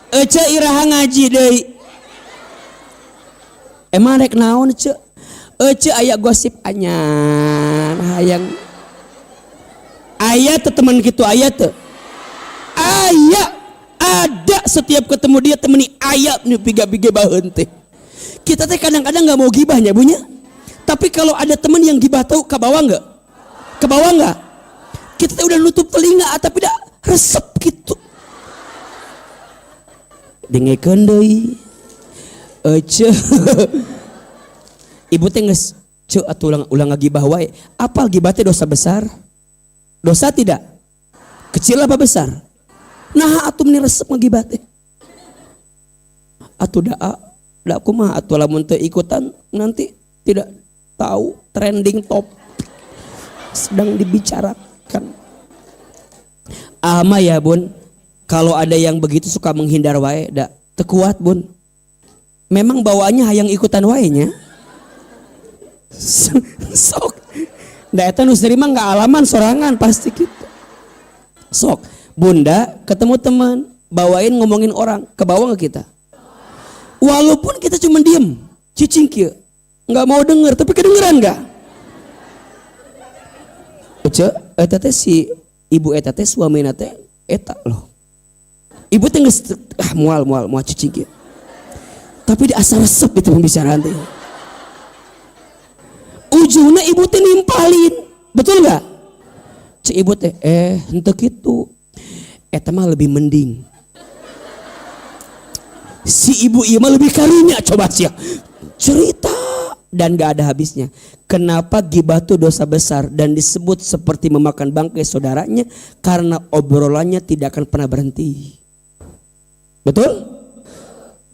Ece iraha ngaji deui. Emang rek naon ce? Ece aya gosip anyar hayang. Aya teh teman kitu aya teh. Aya ada setiap ketemu dia temani aya nu piga-piga baheun teh. Kita teh kadang-kadang enggak mau gibahnya bunya. Tapi kalau ada teman yang gibah tahu ke bawah enggak? Ke bawah enggak? Kita teh udah nutup telinga tapi dah resep gitu. Dengekeun deui. Ece ibu teh geus ceu atuh ulang ngagibah wae. Apal gibah teh dosa besar? Dosa tidak? Kecil apa besar? Nah atuh meni resep ngagibah teh. Atuh da kumaha atuh lamun teu ikutan nanti tidak tahu trending top sedang dibicarakan. Ama ya bun, kalau ada yang begitu suka menghindar wae da teu kuat bun. Memang bawaannya hayang ikutan waenya. Sok. Da eta nu nerima enggak alaman sorangan pasti gitu. Sok, bunda ketemu teman, bawain ngomongin orang, ke bawah enggak kita? Walaupun kita cuma diem, cicing kieu. Enggak mau denger, tapi kedengeran enggak? Ece, eta teh si ibu eta teh suamina teh eta loh. Ibu teh geus moal cicing kieu. Tapi di asal resep itu pembicaraan teh. Ujungnya ibu teh nimpalin, betul nggak? Cik ibu teh, henteu kitu. Eta mah lebih mending. Si ibu ieu mah lebih karunya coba sia. Cerita dan gak ada habisnya. Kenapa gibah itu dosa besar dan disebut seperti memakan bangkai saudaranya? Karena obrolannya tidak akan pernah berhenti. Betul?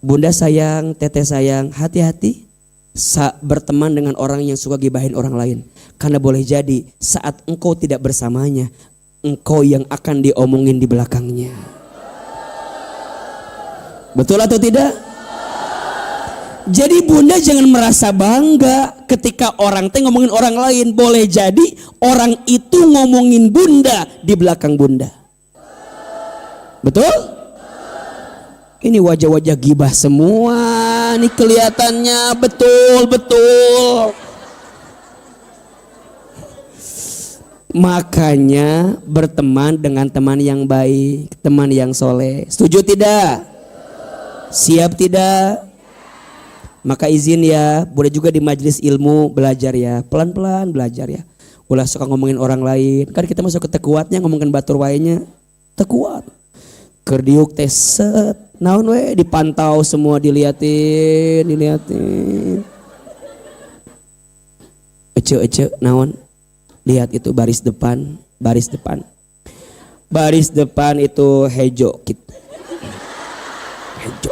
Bunda sayang, teteh sayang, hati-hati berteman dengan orang yang suka gibahin orang lain. Karena boleh jadi saat engkau tidak bersamanya, engkau yang akan diomongin di belakangnya. Betul atau tidak? Jadi bunda jangan merasa bangga ketika orang teh ngomongin orang lain. Boleh jadi orang itu ngomongin bunda di belakang bunda. Betul? Ini wajah-wajah gibah semua nih kelihatannya, betul. Makanya berteman dengan teman yang baik, teman yang soleh. Setuju tidak? Siap tidak? Maka izin ya, boleh juga di majelis ilmu belajar ya, pelan-pelan belajar ya. Ulah suka ngomongin orang lain, kan kita masuk ke tekuatnya ngomongin batur waenya, tekuat. Kerdiuk teh set, naon we dipantau semua diliatin. Ece naon? Lihat itu baris depan. Baris depan itu hejo gitu. Hejo.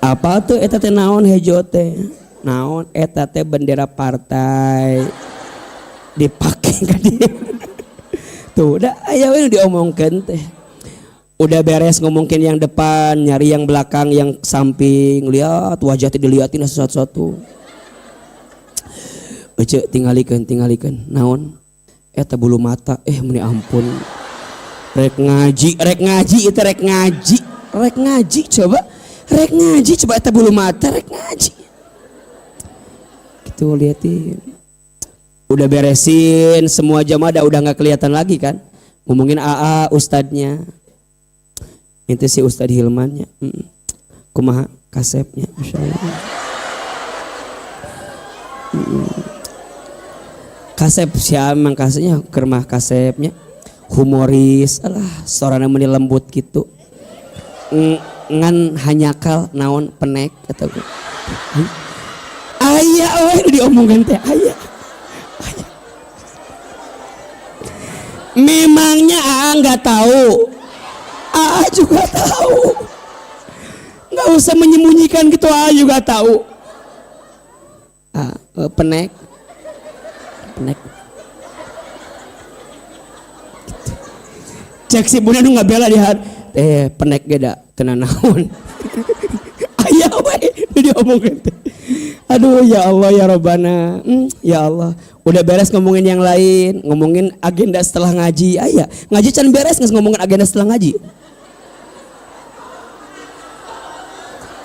Apa tuh eta teh naon hejo teh? Naon eta teh bendera partai. Dipake ka dia. Tuh udah aya we diomongkeun teh. Udah beres ngomongin yang depan, nyari yang belakang, yang samping, lihat wajah teh diliatin satu-satu. Ece tingalikeun. Naon? Eta bulu mata, meni ampun. Rek ngaji itu rek ngaji coba. Rek ngaji coba eta bulu mata rek ngaji. Gitu liatin. Udah beresin semua jamaah udah nggak kelihatan lagi kan, ngomongin AA ustadznya, itu si Ustadz Hilmannya, kumaha kasepnya, Masya Allah. Kasep siapa emang kasepnya, kermah kasepnya, humoris, alah, suaranya meni lembut gitu. ngan hanyakal naon penek atau aya we diomongkeun teh aya. Memangnya nggak tahu, juga tahu. Nggak usah menyembunyikan gitu, juga tahu. Penek. Cek si bunda nu ngabela lihat, penek geda tenan naon. Aya we diomongkeun teh. Aduh ya Allah ya Rabbana, ya Allah. Udah beres ngomongin yang lain, ngomongin agenda setelah ngaji. Aya, ngaji can beres nggak ngomongin agenda setelah ngaji.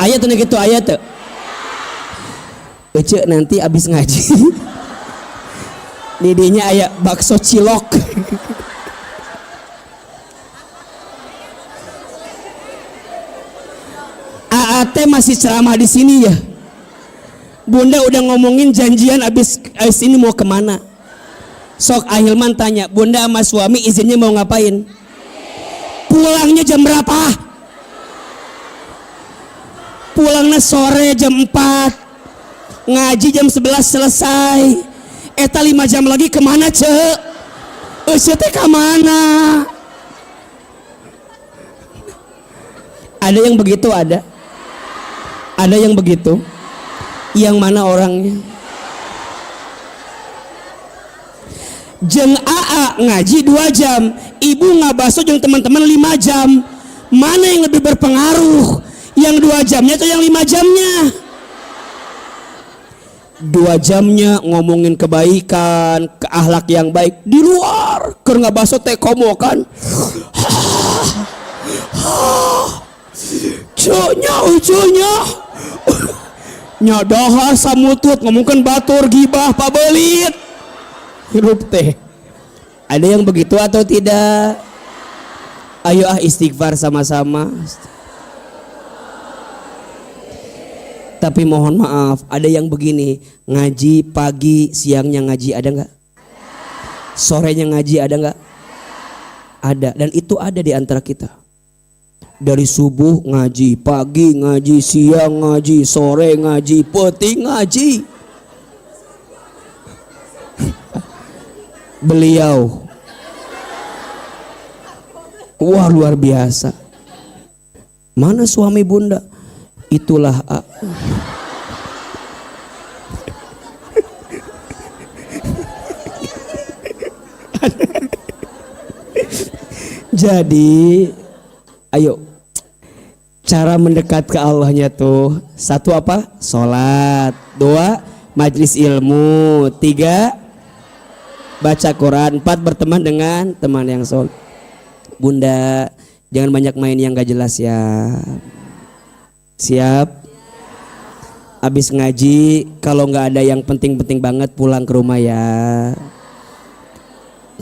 Aya tuh gitu, aya tuh. Ece nanti abis ngaji. Didinya aya bakso cilok. AAT masih ceramah di sini ya. Bunda udah ngomongin janjian abis ini mau kemana. Sok Ahilman tanya, Bunda sama suami izinnya mau ngapain? Pulangnya jam berapa? Pulangnya sore jam 4. Ngaji jam 11 selesai. Eta 5 jam lagi kemana cek? Teh kemana? Ada yang begitu ada? Ada yang begitu? Yang mana orangnya? Jeng AA ngaji 2 jam, ibu ngabaso jeung teman-teman 5 jam. Mana yang lebih berpengaruh? Yang 2 jamnya atau yang 5 jamnya? 2 jamnya ngomongin kebaikan, ke akhlak yang baik. Di luar keur ngabaso teh komo kan. Cunya nyadahar samutut ngomongkan batur gibah pabelit hirup teh. Ada yang begitu atau tidak? Ayo istighfar sama-sama. Tapi mohon maaf, ada yang begini, ngaji pagi siangnya ngaji, ada nggak? Sorenya ngaji, ada nggak? Ada, dan itu ada di antara kita. Dari subuh ngaji, pagi ngaji, siang ngaji, sore ngaji, penting ngaji. Beliau, wah luar biasa. Mana suami Bunda? Itulah jadi ayo, cara mendekat ke Allahnya tuh 1 apa? Sholat. 2 majlis ilmu. 3 baca Quran. 4 berteman dengan teman yang soleh. Bunda jangan banyak main yang gak jelas ya. Siap? Abis ngaji kalau nggak ada yang penting-penting banget pulang ke rumah ya.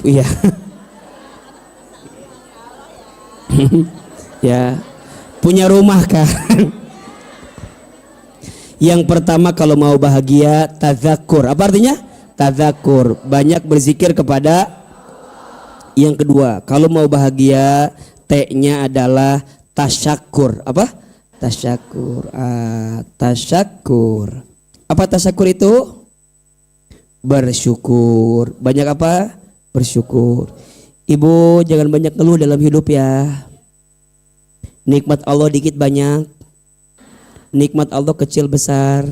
Iya. Ya. Punya rumah kan. Yang pertama kalau mau bahagia tadzakur. Apa artinya? Tadzakur, banyak berzikir kepada. Yang kedua, kalau mau bahagia T-nya adalah tasyakur. Apa? Tasyakur. Tasyakur. Apa tasyakur itu? Bersyukur. Banyak apa? Bersyukur. Ibu jangan banyak ngeluh dalam hidup ya. Nikmat Allah dikit banyak, nikmat Allah kecil besar.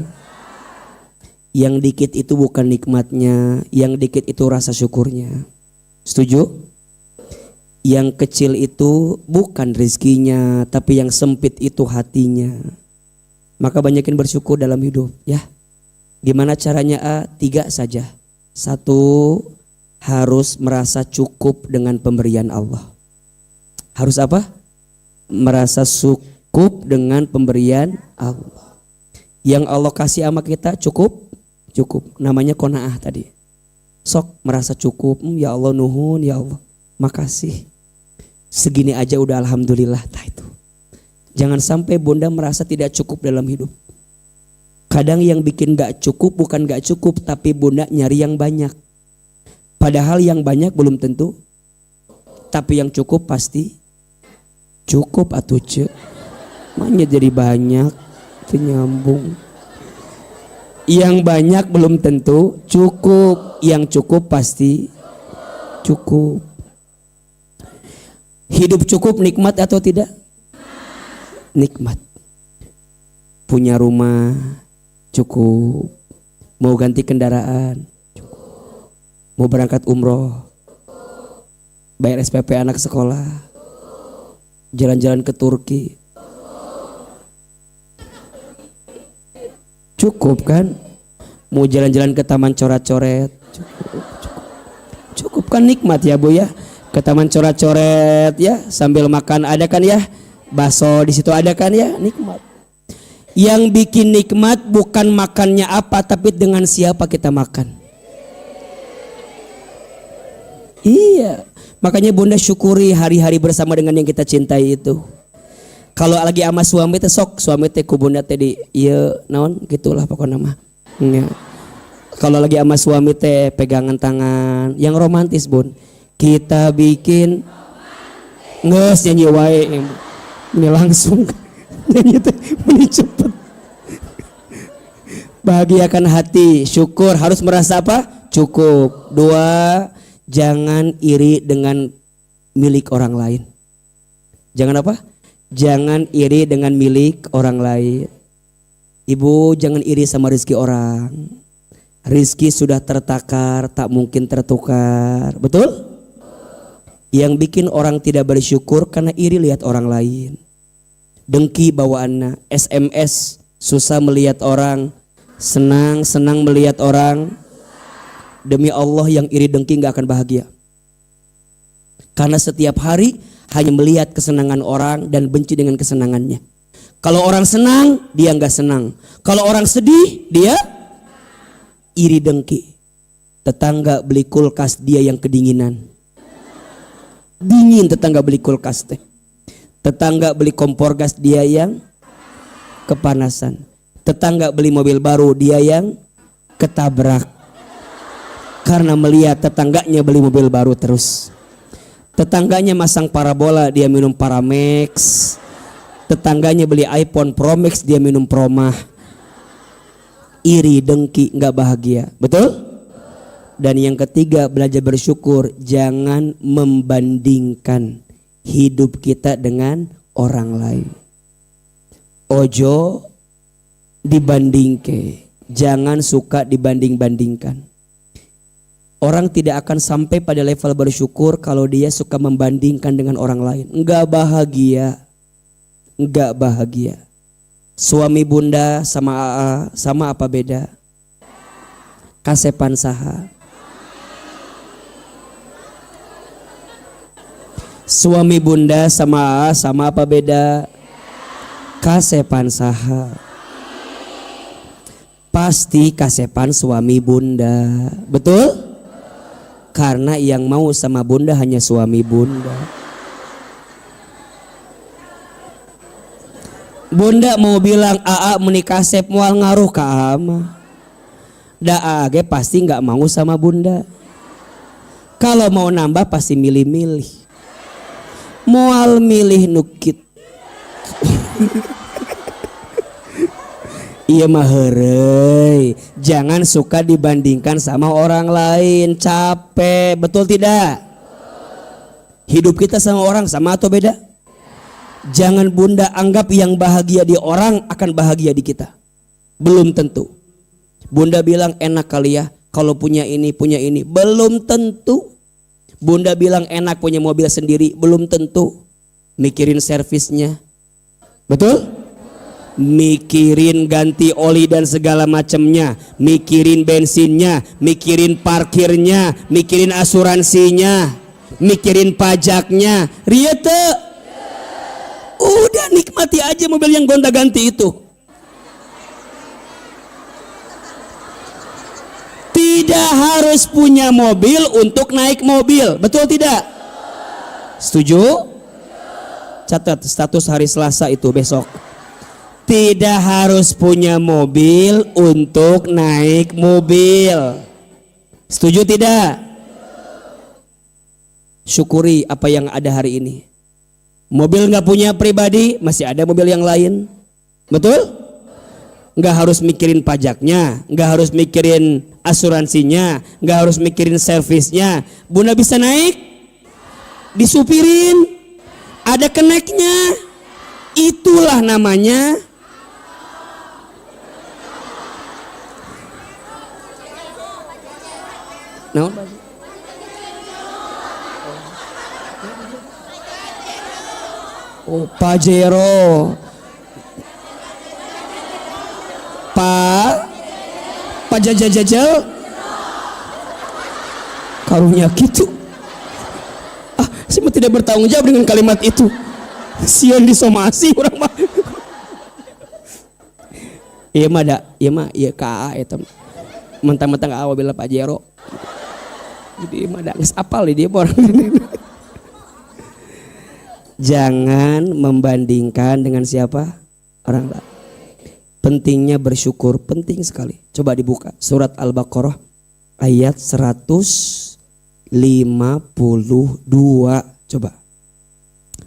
Yang dikit itu bukan nikmatnya, yang dikit itu rasa syukurnya. Setuju? Yang kecil itu bukan rezekinya, tapi yang sempit itu hatinya. Maka banyakin bersyukur dalam hidup ya. Gimana caranya? 3 saja. 1, harus merasa cukup dengan pemberian Allah. Harus apa? Merasa cukup dengan pemberian Allah. Yang Allah kasih sama kita cukup. Namanya qanaah tadi. Sok merasa cukup. Ya Allah nuhun, ya Allah makasih. Segini aja udah alhamdulillah. Itu. Jangan sampai Bunda merasa tidak cukup dalam hidup. Kadang yang bikin gak cukup bukan gak cukup, tapi Bunda nyari yang banyak. Padahal yang banyak belum tentu, tapi yang cukup pasti cukup atuh ce. Makanya jadi banyak, itu nyambung. Yang banyak belum tentu cukup, yang cukup pasti cukup. Hidup cukup nikmat atau tidak? Nikmat. Punya rumah cukup. Mau ganti kendaraan cukup. Mau berangkat umroh, bayar SPP anak sekolah, jalan-jalan ke Turki, cukup kan? Mau jalan-jalan ke taman coret-coret, cukup kan? Nikmat ya Bu ya, ke taman coret-coret ya, sambil makan ada kan ya, bakso di situ ada kan ya, nikmat. Yang bikin nikmat bukan makannya apa, tapi dengan siapa kita makan. Iya, makanya Bunda syukuri hari-hari bersama dengan yang kita cintai itu. Kalau lagi sama suami teh sok, suami teh ku Bunda teh di ieu naon gitulah pokoknya mah. Ya. Kalau lagi sama suami teh pegangan tangan yang romantis Bun. Kita bikin ngeus nyanyi wae. Ini langsung nyanyi teh meni cepet. Bahagiakan hati, syukur, harus merasa apa? Cukup. 2, jangan iri dengan milik orang lain. Jangan apa? Jangan iri dengan milik orang lain. Ibu jangan iri sama rezeki orang. Rezeki sudah tertakar, tak mungkin tertukar. Betul? Yang bikin orang tidak bersyukur karena iri lihat orang lain. Dengki bawaannya, SMS, susah melihat orang, senang melihat orang. Demi Allah yang iri dengki gak akan bahagia. Karena setiap hari hanya melihat kesenangan orang dan benci dengan kesenangannya. Kalau orang senang, dia gak senang. Kalau orang sedih, dia iri dengki. Tetangga beli kulkas, dia yang kedinginan. Dingin tetangga beli kulkas teh. Tetangga beli kompor gas, dia yang kepanasan. Tetangga beli mobil baru, dia yang ketabrak. Karena melihat tetangganya beli mobil baru terus. Tetangganya masang parabola, dia minum Paramex. Tetangganya beli iPhone Pro Max, dia minum Promah. Iri, dengki, gak bahagia. Betul? Dan yang ketiga, belajar bersyukur. Jangan membandingkan hidup kita dengan orang lain. Ojo dibandingke. Jangan suka dibanding-bandingkan. Orang tidak akan sampai pada level bersyukur kalau dia suka membandingkan dengan orang lain. Enggak bahagia. Enggak bahagia. Suami Bunda sama AA sama apa beda? Kasepan saha. Suami Bunda sama AA sama apa beda? Kasepan saha. Pasti kasepan suami Bunda. Betul? Karena yang mau sama Bunda hanya suami Bunda. Bunda mau bilang AA menikah sep mual ngaruh ke ama. Da age pasti nggak mau sama Bunda. Kalau mau nambah pasti milih-milih. Mual milih nukit. Iya mah heureuy. Jangan suka dibandingkan sama orang lain, capek, betul tidak? Hidup kita sama orang sama atau beda? Jangan Bunda anggap yang bahagia di orang akan bahagia di kita. Belum tentu. Bunda bilang enak kali ya kalau punya ini. Belum tentu. Bunda bilang enak punya mobil sendiri. Belum tentu. Mikirin servisnya. Betul? Mikirin ganti oli dan segala macamnya, mikirin bensinnya, mikirin parkirnya, mikirin asuransinya, mikirin pajaknya. Riete, udah nikmati aja mobil yang gonta-ganti itu. Tidak harus punya mobil untuk naik mobil, betul tidak? Setuju? Catat status hari Selasa itu besok. Tidak harus punya mobil untuk naik mobil. Setuju tidak? Syukuri apa yang ada hari ini. Mobil nggak punya pribadi, masih ada mobil yang lain. Betul? Nggak harus mikirin pajaknya, nggak harus mikirin asuransinya, nggak harus mikirin servisnya. Bunda bisa naik, disupirin, ada keneknya. Itulah namanya Pajero. Pajajajajal karunya gitu. Saya tidak bertanggung jawab dengan kalimat itu. Sian disomasi orang mah. Iya mah da, iya mah iya ka eta. Mentang-mentang awal bela Pajero. Jadi mah da geus apal dia orang. Jangan membandingkan dengan siapa? Orang lain. Pentingnya bersyukur, penting sekali. Coba dibuka surat Al-Baqarah ayat 152. Coba.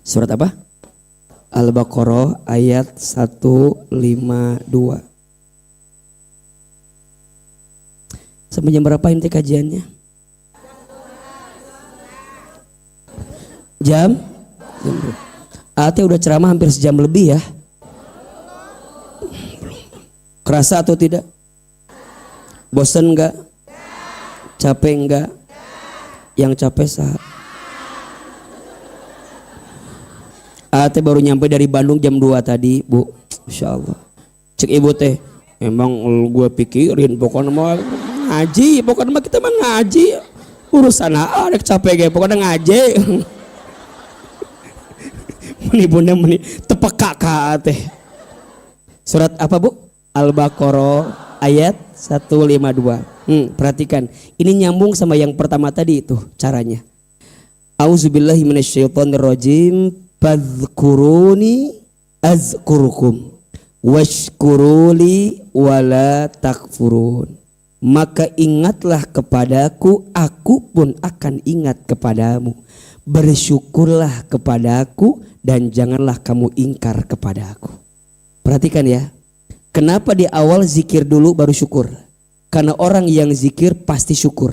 Surat apa? Al-Baqarah ayat 152. Sampai jam berapa ini kajiannya? Jam? Ate udah ceramah hampir sejam lebih ya. Kerasa atau tidak? Bosen enggak? Capek enggak? Yang capek sah. Ate baru nyampe dari Bandung jam 2 tadi, Bu. Masya Allah. Cek ibu teh, emang gue pikirin pokoknya mau ngaji, pokoknya mah kita mah ngaji. Urusan ada capek kayak pokoknya ngaji. Meni bunda meni tepeka ka teh. Surat apa, Bu? Al-Baqarah ayat 152. Perhatikan, ini nyambung sama yang pertama tadi itu caranya. Auzubillahi minasyaitonirrajim. Fadhkuruni azkurukum washkuruli wala takfurun. Maka ingatlah kepadaku, aku pun akan ingat kepadamu. Bersyukurlah kepadaku dan janganlah kamu ingkar kepadaku. Perhatikan ya. Kenapa di awal zikir dulu baru syukur? Karena orang yang zikir pasti syukur.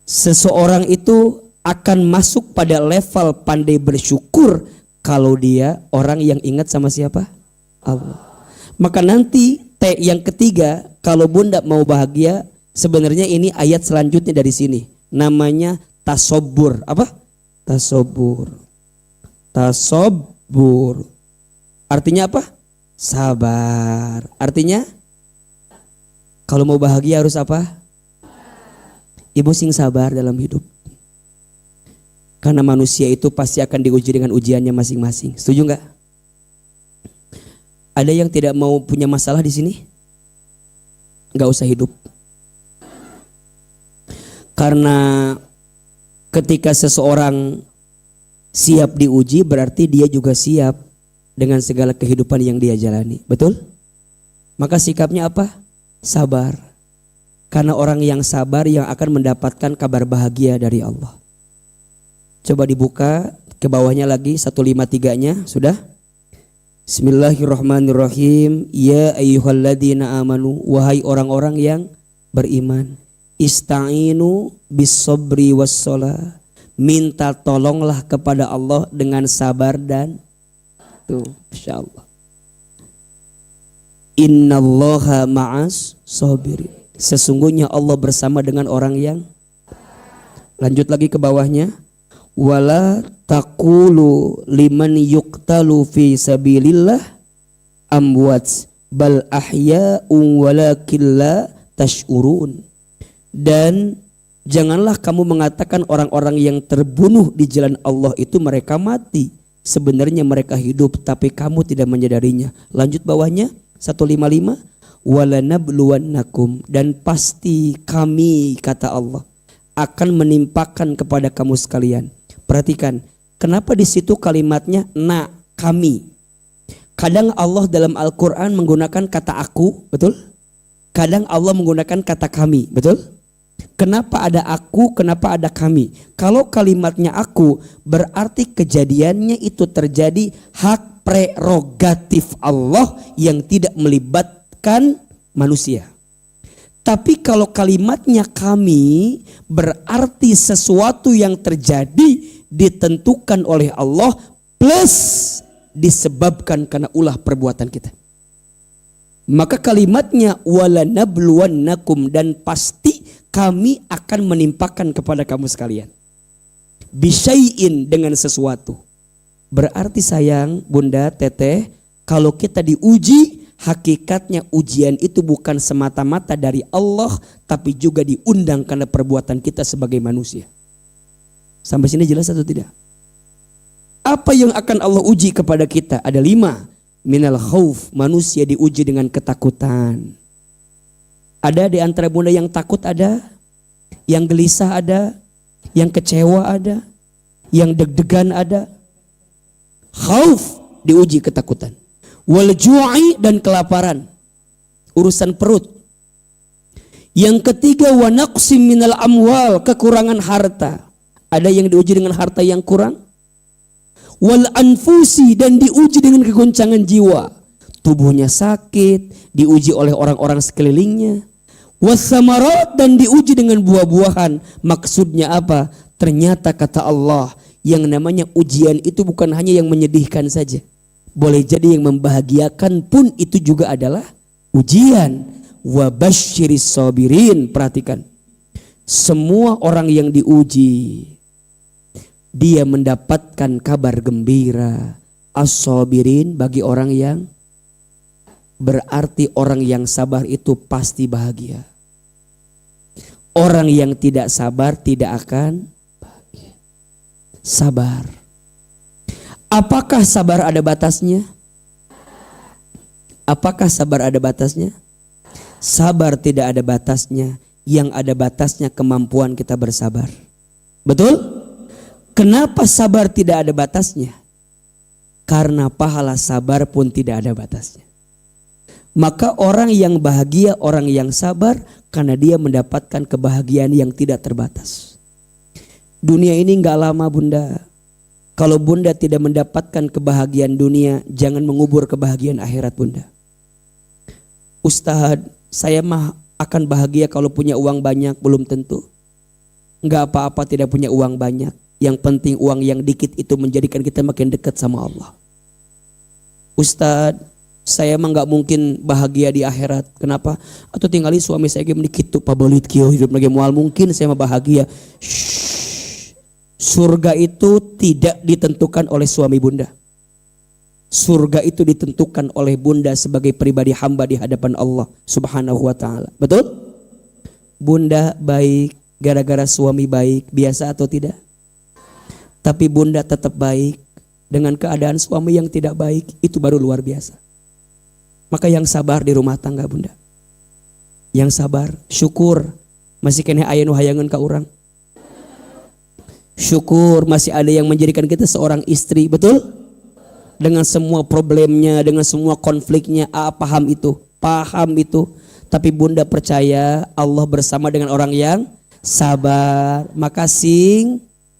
Seseorang itu akan masuk pada level pandai bersyukur kalau dia orang yang ingat sama siapa? Allah. Maka nanti yang ketiga, kalau bunda mau bahagia, sebenarnya ini ayat selanjutnya dari sini. Namanya tasobbur. Apa? Tasobbur. Tasobbur. Artinya apa? Sabar. Artinya kalau mau bahagia harus apa? Ibu sing sabar dalam hidup. Karena manusia itu pasti akan diuji dengan ujiannya masing-masing. Setuju nggak? Ada yang tidak mau punya masalah di sini? Nggak usah hidup. Karena ketika seseorang siap diuji, berarti dia juga siap dengan segala kehidupan yang dia jalani. Betul? Maka sikapnya apa? Sabar. Karena orang yang sabar yang akan mendapatkan kabar bahagia dari Allah. Coba dibuka ke bawahnya lagi 153-nya. Sudah? Bismillahirrahmanirrahim. Ya ayyuhalladzina amanu. Wahai orang-orang yang beriman. Ista'inu bis-sabri was-shalah. Minta tolonglah kepada Allah dengan sabar dan tuh, insyaallah. Innallaha ma'as sabirin. Sesungguhnya Allah bersama dengan orang yang. Lanjut lagi ke bawahnya. Wala taqulu liman yuqtalu fi sabilillah amwat bal ahya'un walakin la tash'urun. Dan janganlah kamu mengatakan orang-orang yang terbunuh di jalan Allah itu mereka mati. Sebenarnya mereka hidup tapi kamu tidak menyadarinya. Lanjut bawahnya 155. Walanabluwannakum, dan pasti kami, kata Allah, akan menimpakan kepada kamu sekalian. Perhatikan, kenapa di situ kalimatnya na kami. Kadang Allah dalam Al-Quran menggunakan kata aku, betul? Kadang Allah menggunakan kata kami, betul? Kenapa ada aku, kenapa ada kami? Kalau kalimatnya aku, berarti kejadiannya itu terjadi hak prerogatif Allah yang tidak melibatkan manusia. Tapi kalau kalimatnya kami, berarti sesuatu yang terjadi ditentukan oleh Allah plus disebabkan karena ulah perbuatan kita. Maka kalimatnya walanabluwannakum, dan pasti kami akan menimpakan kepada kamu sekalian bisyai'in, dengan sesuatu. Berarti sayang, bunda, teteh, kalau kita diuji, hakikatnya ujian itu bukan semata-mata dari Allah, tapi juga diundang karena perbuatan kita sebagai manusia. Sampai sini jelas atau tidak? Apa yang akan Allah uji kepada kita? Ada 5. Minal khauf, manusia diuji dengan ketakutan. Ada di antara bunda yang takut, ada yang gelisah, ada yang kecewa, ada yang deg-degan, ada. Khauf, diuji ketakutan. Wal ju'i, dan kelaparan, urusan perut. Yang ketiga wa naqsim minal amwal, kekurangan harta. Ada yang diuji dengan harta yang kurang. Wal anfusi, dan diuji dengan kegoncangan jiwa. Tubuhnya sakit, diuji oleh orang-orang sekelilingnya. Wassamarat, dan diuji dengan buah-buahan. Maksudnya apa? Ternyata kata Allah, yang namanya ujian itu bukan hanya yang menyedihkan saja. Boleh jadi yang membahagiakan pun itu juga adalah ujian. Wa basyiris sabirin, perhatikan. Semua orang yang diuji, dia mendapatkan kabar gembira. As-sabirin, bagi orang yang, berarti orang yang sabar itu pasti bahagia. Orang yang tidak sabar tidak akan bahagia. Sabar. Apakah sabar ada batasnya? Apakah sabar ada batasnya? Sabar tidak ada batasnya. Yang ada batasnya kemampuan kita bersabar. Betul? Kenapa sabar tidak ada batasnya? Karena pahala sabar pun tidak ada batasnya. Maka orang yang bahagia, orang yang sabar, karena dia mendapatkan kebahagiaan yang tidak terbatas. Dunia ini gak lama, bunda. Kalau bunda tidak mendapatkan kebahagiaan dunia, jangan mengubur kebahagiaan akhirat bunda. Ustaz, saya mah akan bahagia kalau punya uang banyak. Belum tentu. Gak apa-apa tidak punya uang banyak. Yang penting uang yang dikit itu menjadikan kita makin dekat sama Allah. Ustaz, saya mah gak mungkin bahagia di akhirat. Kenapa? Atau tinggali suami saya gini gitu, pabolit kio hidup lagi mual, mungkin saya mah bahagia. Shhh. Surga itu tidak ditentukan oleh suami bunda. Surga itu ditentukan oleh bunda sebagai pribadi hamba di hadapan Allah Subhanahu wa ta'ala. Betul? Bunda baik gara-gara suami baik, biasa atau tidak? Tapi bunda tetap baik dengan keadaan suami yang tidak baik, itu baru luar biasa. Maka yang sabar di rumah tangga bunda, yang sabar, syukur masih kena aya nu hayangan ka urang. Syukur masih ada yang menjadikan kita seorang istri, betul? Dengan semua problemnya, dengan semua konfliknya, paham itu, paham itu. Tapi bunda percaya Allah bersama dengan orang yang sabar. Maka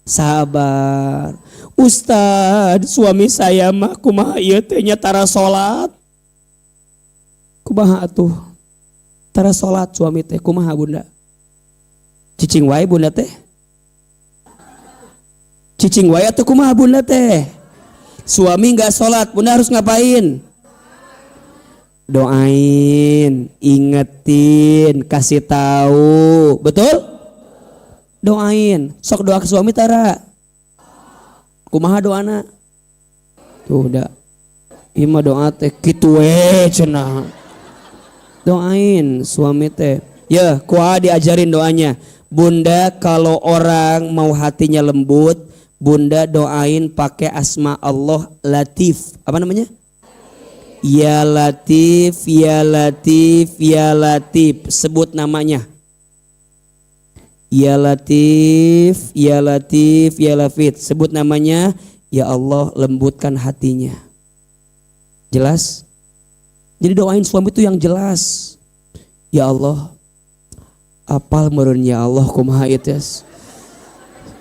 sabar. Ustad, suami saya mah kumaha ieu teh nya tara salat. Kumaha atuh? Tara salat suami teh kumaha bunda? Cicing wae bunda teh. Cicing wae atuh kumaha bunda teh? Suami enggak salat, bunda harus ngapain? Doain, ingetin, kasih tahu. Betul? Doain. Sok doa ke suami tara. Kumaha doana? Tuh udah. Ima doa teh kitu we cenah. Doain suami teh. Ya, kuah diajarin doanya. Bunda kalau orang mau hatinya lembut, bunda doain pakai asma Allah Latif. Apa namanya? Ya Latif, ya Latif, ya Latif. Sebut namanya. Ya Latif, ya Latif, ya Lafid. Sebut namanya. Ya Allah, lembutkan hatinya. Jelas? Jadi doain suami itu yang jelas. Ya Allah, Apal meureun ya Allah kumaha ieu teh.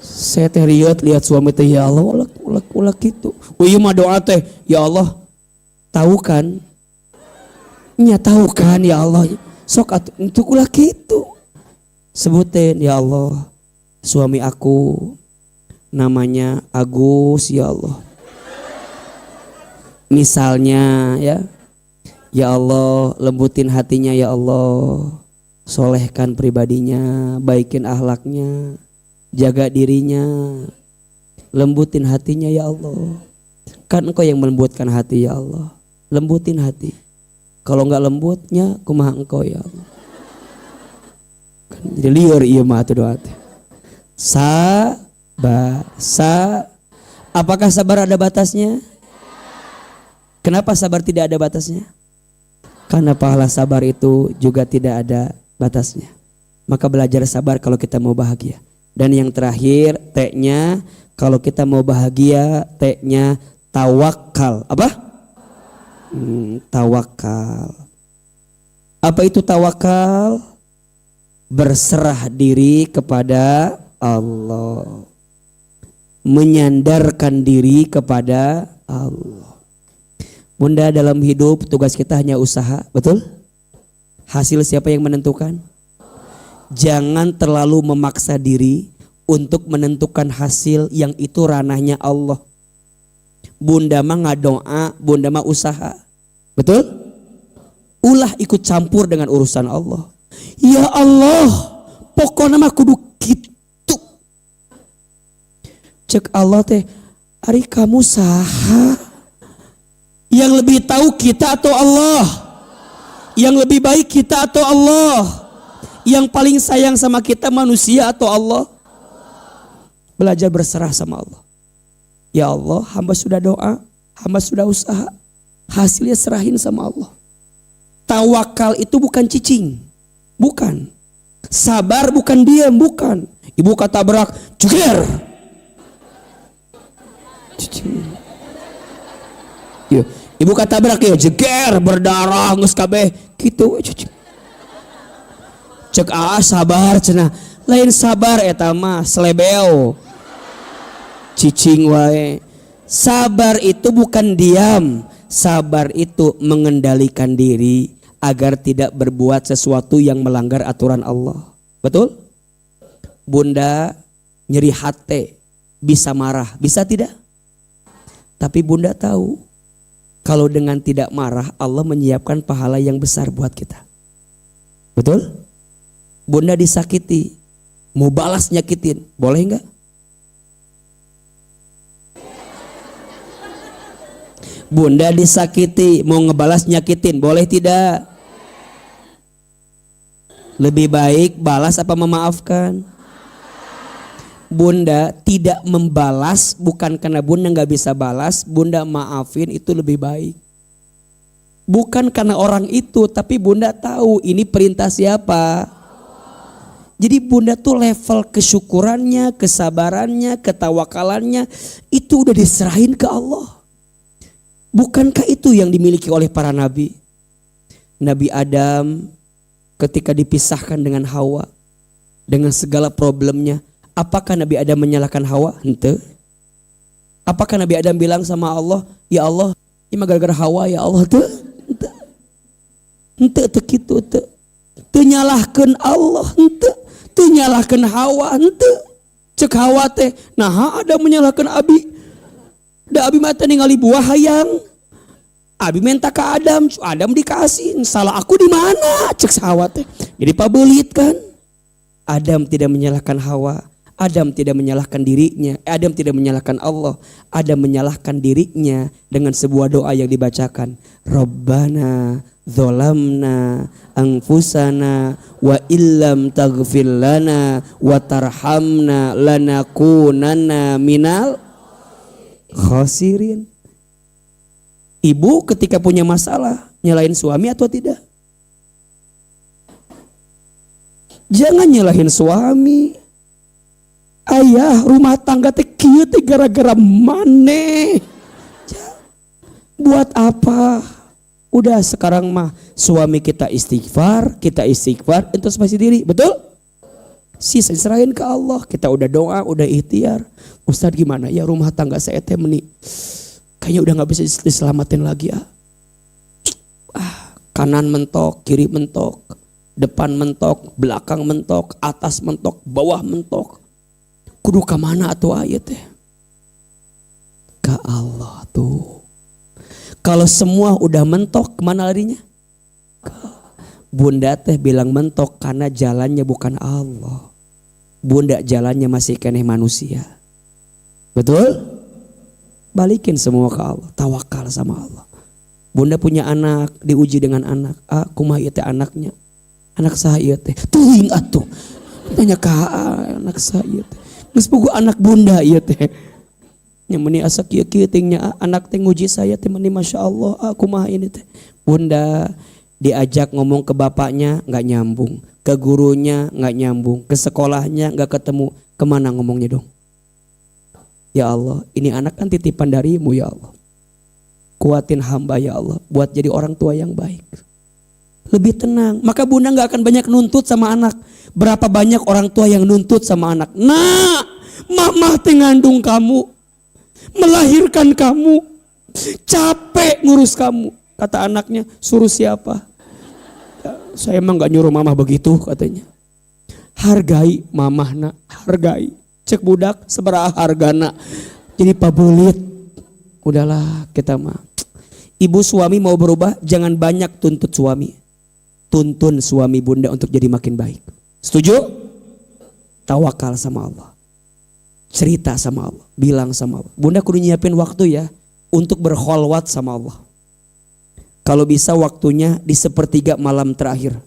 Saya teh lihat suami teh ya Allah ulah kitu. Ieu mah doa teh ya Allah tahu kan? Nya tahu kan ya Allah. Sok atuh untuk ulah kitu. Sebutin ya Allah suami aku namanya Agus ya Allah. Misalnya ya Allah lembutin hatinya ya Allah, solehkan pribadinya, baikin akhlaknya, jaga dirinya, lembutin hatinya ya Allah. Kan Engkau yang melembutkan hati ya Allah, lembutin hati. Kalau nggak lembutnya kumaha Engkau ya Allah. Kan jadi liur ieu mah atuh doa teh. Apakah sabar ada batasnya? Kenapa sabar tidak ada batasnya? Karena pahala sabar itu juga tidak ada batasnya. Maka belajar sabar kalau kita mau bahagia. Dan yang terakhir T-nya, kalau kita mau bahagia T-nya tawakal. Apa? Tawakal. Apa itu tawakal? Berserah diri kepada Allah. Menyandarkan diri kepada Allah. Bunda, dalam hidup tugas kita hanya usaha, betul? Hasil siapa yang menentukan? Jangan terlalu memaksa diri untuk menentukan hasil yang itu ranahnya Allah. Bunda mah ngadoa, bunda mah usaha. Betul? Ulah ikut campur dengan urusan Allah. Ya Allah, pokoknya mah kudu kitu. Cek Allah teh, ari kamu saha? Yang lebih tahu kita atau Allah? Yang lebih baik kita atau Allah? Yang paling sayang sama kita manusia atau Allah? Belajar berserah sama Allah. Ya Allah, hamba sudah doa, hamba sudah usaha, hasilnya serahin sama Allah. Tawakal itu bukan cicing, bukan. Sabar bukan diam, bukan. Ibu kata berak, jeger. Yo, ibu kata berak ya jeger berdarah geus kabeh kitu. Cek sabar cenah. Lain sabar eta mah selebeo. Cicing wae. Sabar itu bukan diam. Sabar itu mengendalikan diri agar tidak berbuat sesuatu yang melanggar aturan Allah. Betul? Bunda nyeri hati, bisa marah, bisa tidak? Tapi bunda tahu kalau dengan tidak marah Allah menyiapkan pahala yang besar buat kita. Betul? Bunda disakiti, mau balas nyakitin, boleh enggak? Bunda disakiti, mau ngebalas nyakitin, boleh tidak? Lebih baik balas apa memaafkan? Bunda tidak membalas bukan karena bunda nggak bisa balas, bunda maafin itu lebih baik. Bukan karena orang itu, tapi bunda tahu ini perintah siapa. Jadi bunda tuh level kesyukurannya, kesabarannya, ketawakalannya itu udah diserahin ke Allah. Bukankah itu yang dimiliki oleh para nabi? Nabi Adam ketika dipisahkan dengan Hawa dengan segala problemnya, apakah Nabi Adam menyalahkan Hawa? Henteu. Apakah Nabi Adam bilang sama Allah, ya Allah, ini gara-gara Hawa ya Allah? Henteu teu kitu teu. Teu nyalahkeun Allah, henteu. Teu nyalahkeun Hawa, henteu. Cek Hawa teh, nah Adam menyalahkan Abi. Da Abi mata ningali buah hayang. Abi minta ke Adam, Adam dikasih. Salah aku di mana? Cek Hawa teh. Jadi pabelit kan? Adam tidak menyalahkan Hawa. Adam tidak menyalahkan dirinya. Adam tidak menyalahkan Allah. Adam menyalahkan dirinya dengan sebuah doa yang dibacakan. Rabbana dzolamna anfusana wa illam taghfir lana wa tarhamna lanakunanna minal khasirin. Ibu ketika punya masalah nyalahin suami atau tidak? Jangan nyalahin suami. Ayah rumah tangga teh kieu teh gara-gara maneh. Buat apa? Udah sekarang mah suami kita istighfar, introspeksi diri, betul? Sisa serahin ke Allah. Kita udah doa, udah ikhtiar. Ustadz gimana ya rumah tangga saya teh kayaknya udah gak bisa diselamatin lagi ya. Kanan mentok, kiri mentok, depan mentok, belakang mentok, atas mentok, bawah mentok. Kudu ke mana atuh ayat teh? Ke Allah tuh. Kalau semua udah mentok, kemana larinya? Bunda teh bilang mentok karena jalannya bukan Allah. Bunda jalannya masih keneh manusia. Betul? Balikin semua ke Allah. Tawakal sama Allah. Bunda punya anak, diuji dengan anak. Kumaha ieu teh anaknya? Anak saha ieu teh? Teuing atuh. Tanya ka anak saha ieu teh? Geus puguh anak bunda ieu teh. Nya meuni asa kieu-kieu tingnya anak teh nguji saya teh meuni masyaallah. Kumaha ini teh? Bunda diajak ngomong ke bapaknya enggak nyambung, ke gurunya enggak nyambung, ke sekolahnya enggak ketemu. Kemana ngomongnya dong? Ya Allah, ini anak kan titipan darimu ya Allah. Kuatin hamba ya Allah buat jadi orang tua yang baik. Lebih tenang. Maka bunda gak akan banyak nuntut sama anak. Berapa banyak orang tua yang nuntut sama anak. Nah, mama teh ngandung kamu, melahirkan kamu, capek ngurus kamu. Kata anaknya, suruh siapa? Ya, saya emang gak nyuruh mama begitu katanya. Hargai mamahna, hargai. Cek budak sabaraha hargana. Jadi pabulit. Udahlah kita mah. Ibu suami mau berubah, jangan banyak tuntut suami. Tuntun suami bunda untuk jadi makin baik. Setuju? Tawakal sama Allah. Cerita sama Allah, bilang sama Allah. Bunda kudu nyiapin waktu ya untuk berkholwat sama Allah. Kalau bisa waktunya di sepertiga malam terakhir.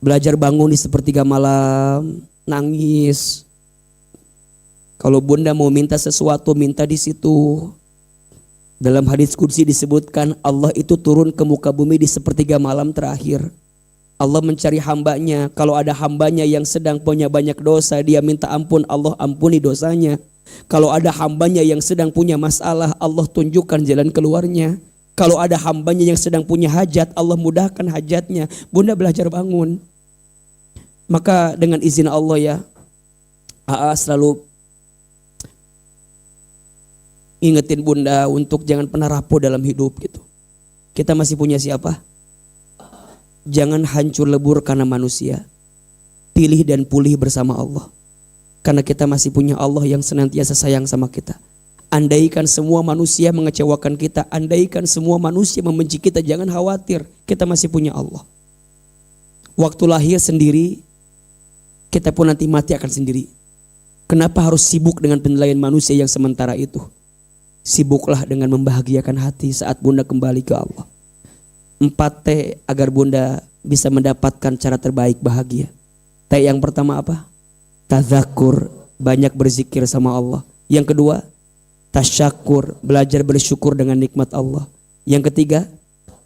Belajar bangun di sepertiga malam, nangis. Kalau bunda mau minta sesuatu, minta di situ. Dalam hadis qudsi disebutkan Allah itu turun ke muka bumi di sepertiga malam terakhir. Allah mencari hambanya. Kalau ada hambanya yang sedang punya banyak dosa, dia minta ampun, Allah ampuni dosanya. Kalau ada hambanya yang sedang punya masalah, Allah tunjukkan jalan keluarnya. Kalau ada hambanya yang sedang punya hajat, Allah mudahkan hajatnya. Bunda belajar bangun. Maka dengan izin Allah ya, selalu ingetin bunda untuk jangan pernah rapuh dalam hidup gitu. Kita masih punya siapa? Jangan hancur lebur karena manusia. Pilih dan pulih bersama Allah. Karena kita masih punya Allah yang senantiasa sayang sama kita. Andaikan semua manusia mengecewakan kita, andaikan semua manusia membenci kita, jangan khawatir. Kita masih punya Allah. Waktu lahir sendiri, kita pun nanti mati akan sendiri. Kenapa harus sibuk dengan penilaian manusia yang sementara itu? Sibuklah dengan membahagiakan hati saat bunda kembali ke Allah. 4T agar bunda bisa mendapatkan cara terbaik bahagia. T yang pertama apa? Tadzakur, banyak berzikir sama Allah. Yang kedua, tasyakur, belajar bersyukur dengan nikmat Allah. Yang ketiga,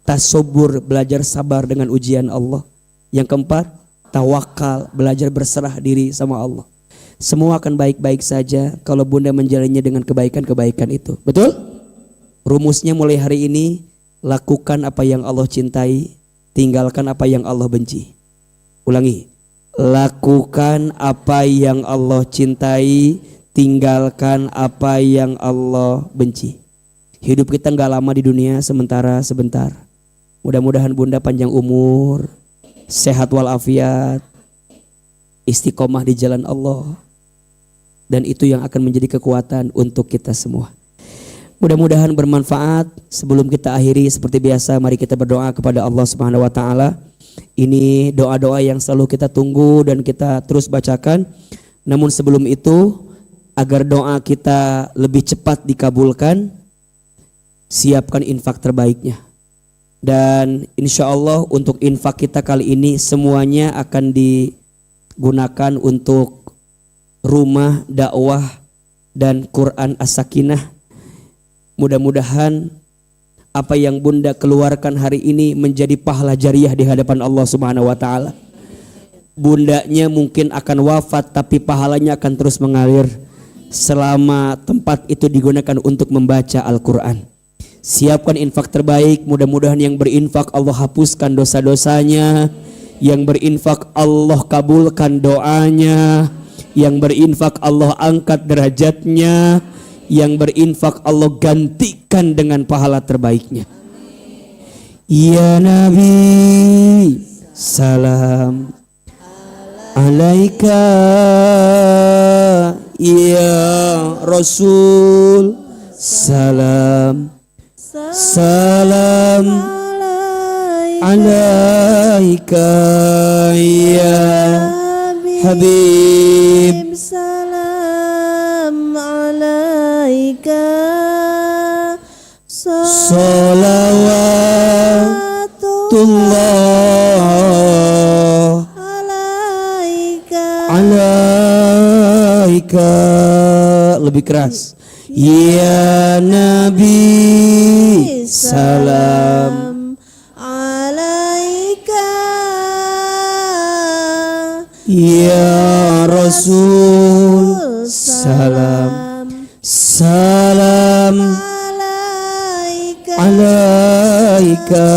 tasobur, belajar sabar dengan ujian Allah. Yang keempat, tawakal, belajar berserah diri sama Allah. Semua akan baik-baik saja kalau bunda menjalannya dengan kebaikan-kebaikan itu. Betul? Rumusnya mulai hari ini, lakukan apa yang Allah cintai, tinggalkan apa yang Allah benci. Ulangi. Lakukan apa yang Allah cintai, tinggalkan apa yang Allah benci. Hidup kita gak lama di dunia, sementara sebentar. Mudah-mudahan bunda panjang umur, sehat walafiat, istiqomah di jalan Allah. Dan itu yang akan menjadi kekuatan untuk kita semua. Mudah-mudahan bermanfaat. Sebelum kita akhiri seperti biasa, mari kita berdoa kepada Allah Subhanahu wa taala. Ini doa-doa yang selalu kita tunggu dan kita terus bacakan. Namun sebelum itu, agar doa kita lebih cepat dikabulkan, siapkan infak terbaiknya. Dan insya Allah untuk infak kita kali ini semuanya akan digunakan untuk rumah dakwah dan Quran As-Sakinah. Mudah-mudahan apa yang bunda keluarkan hari ini menjadi pahala jariah di hadapan Allah Subhanahu wa taala. Bundanya mungkin akan wafat tapi pahalanya akan terus mengalir selama tempat itu digunakan untuk membaca Al-Quran. Siapkan infak terbaik. Mudah-mudahan yang berinfak Allah hapuskan dosa-dosanya, Yang berinfak Allah kabulkan doanya. Yang berinfak Allah angkat derajatnya. Yang berinfak Allah gantikan dengan pahala terbaiknya. Ya Nabi, salam alaika. Ya Rasul, salam salam alaika. Ya Habib, salam alaika. Salawatullah alaika. Lebih keras. Ya Nabi, salam alaika. Ya Rasul, salam salam alaika.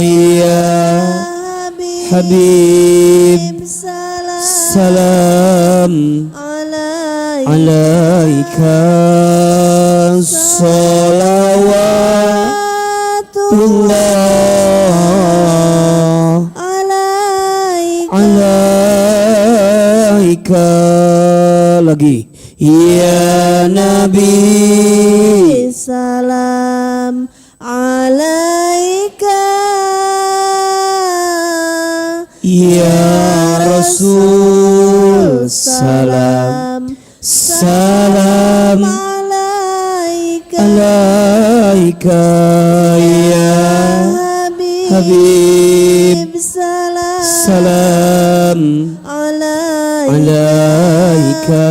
Ya Habib, salam alaika. Salawatullah alaika. Lagi. Ya Nabi, salam alaika. Ya Rasul, salam salam alaika. Ya Habib, salam alaika.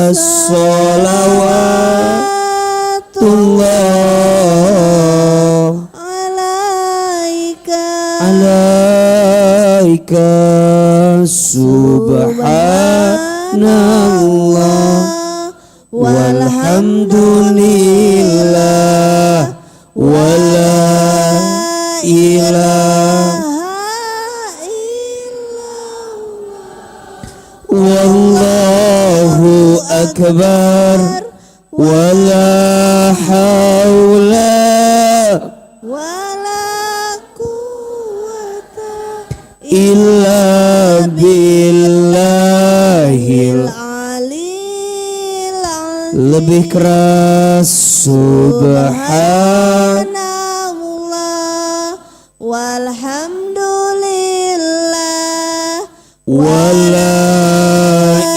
Salawatullah alaika. Subhanallah walhamdulillah wala ilaha wallahu akbar wala haula wala quwwata illa billahil. Lebih keras. Subhanallah walhamdulillah wala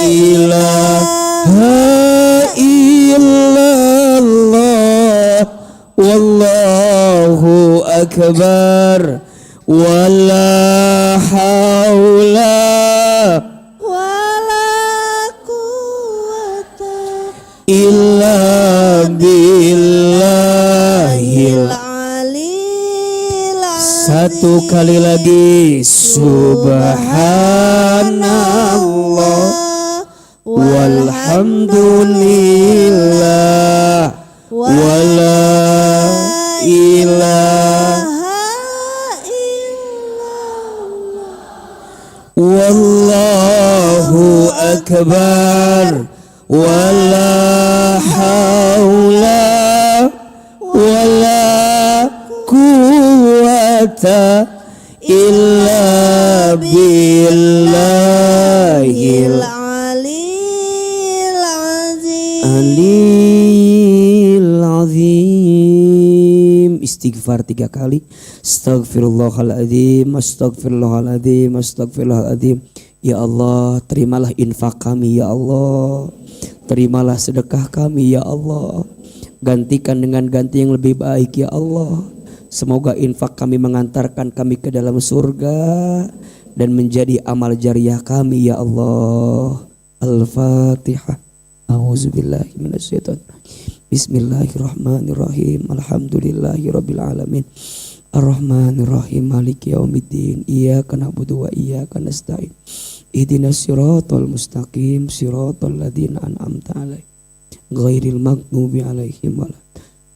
ilaha illallah wallahu akbar wala haula illa billahil. Satu kali lagi. Subhanallah walhamdulillah wala ilaha wallahu akbar wala haula wala quwwata illa billahil aliyil azim. Istighfar 3 kali. Astaghfirullahaladzim, astaghfirullahaladzim, astaghfirullahaladzim. Ya Allah, terimalah infak kami ya Allah. Terimalah sedekah kami ya Allah. Gantikan dengan ganti yang lebih baik ya Allah. Semoga infak kami mengantarkan kami ke dalam surga dan menjadi amal jariah kami ya Allah. Al-Fatihah. A'udzubillahi minasyaitonir rajim. Bismillahirrahmanirrahim. Alhamdulillahirabbil alamin. Ar-Rahmanir-Rahim. Maliki yaumiddin. Iyyaka na'budu wa iyyaka nasta'in. Ihdinas siratal mustaqim. Siratal ladzina an'amta 'alaihim ghairil maghdubi alaihim walad.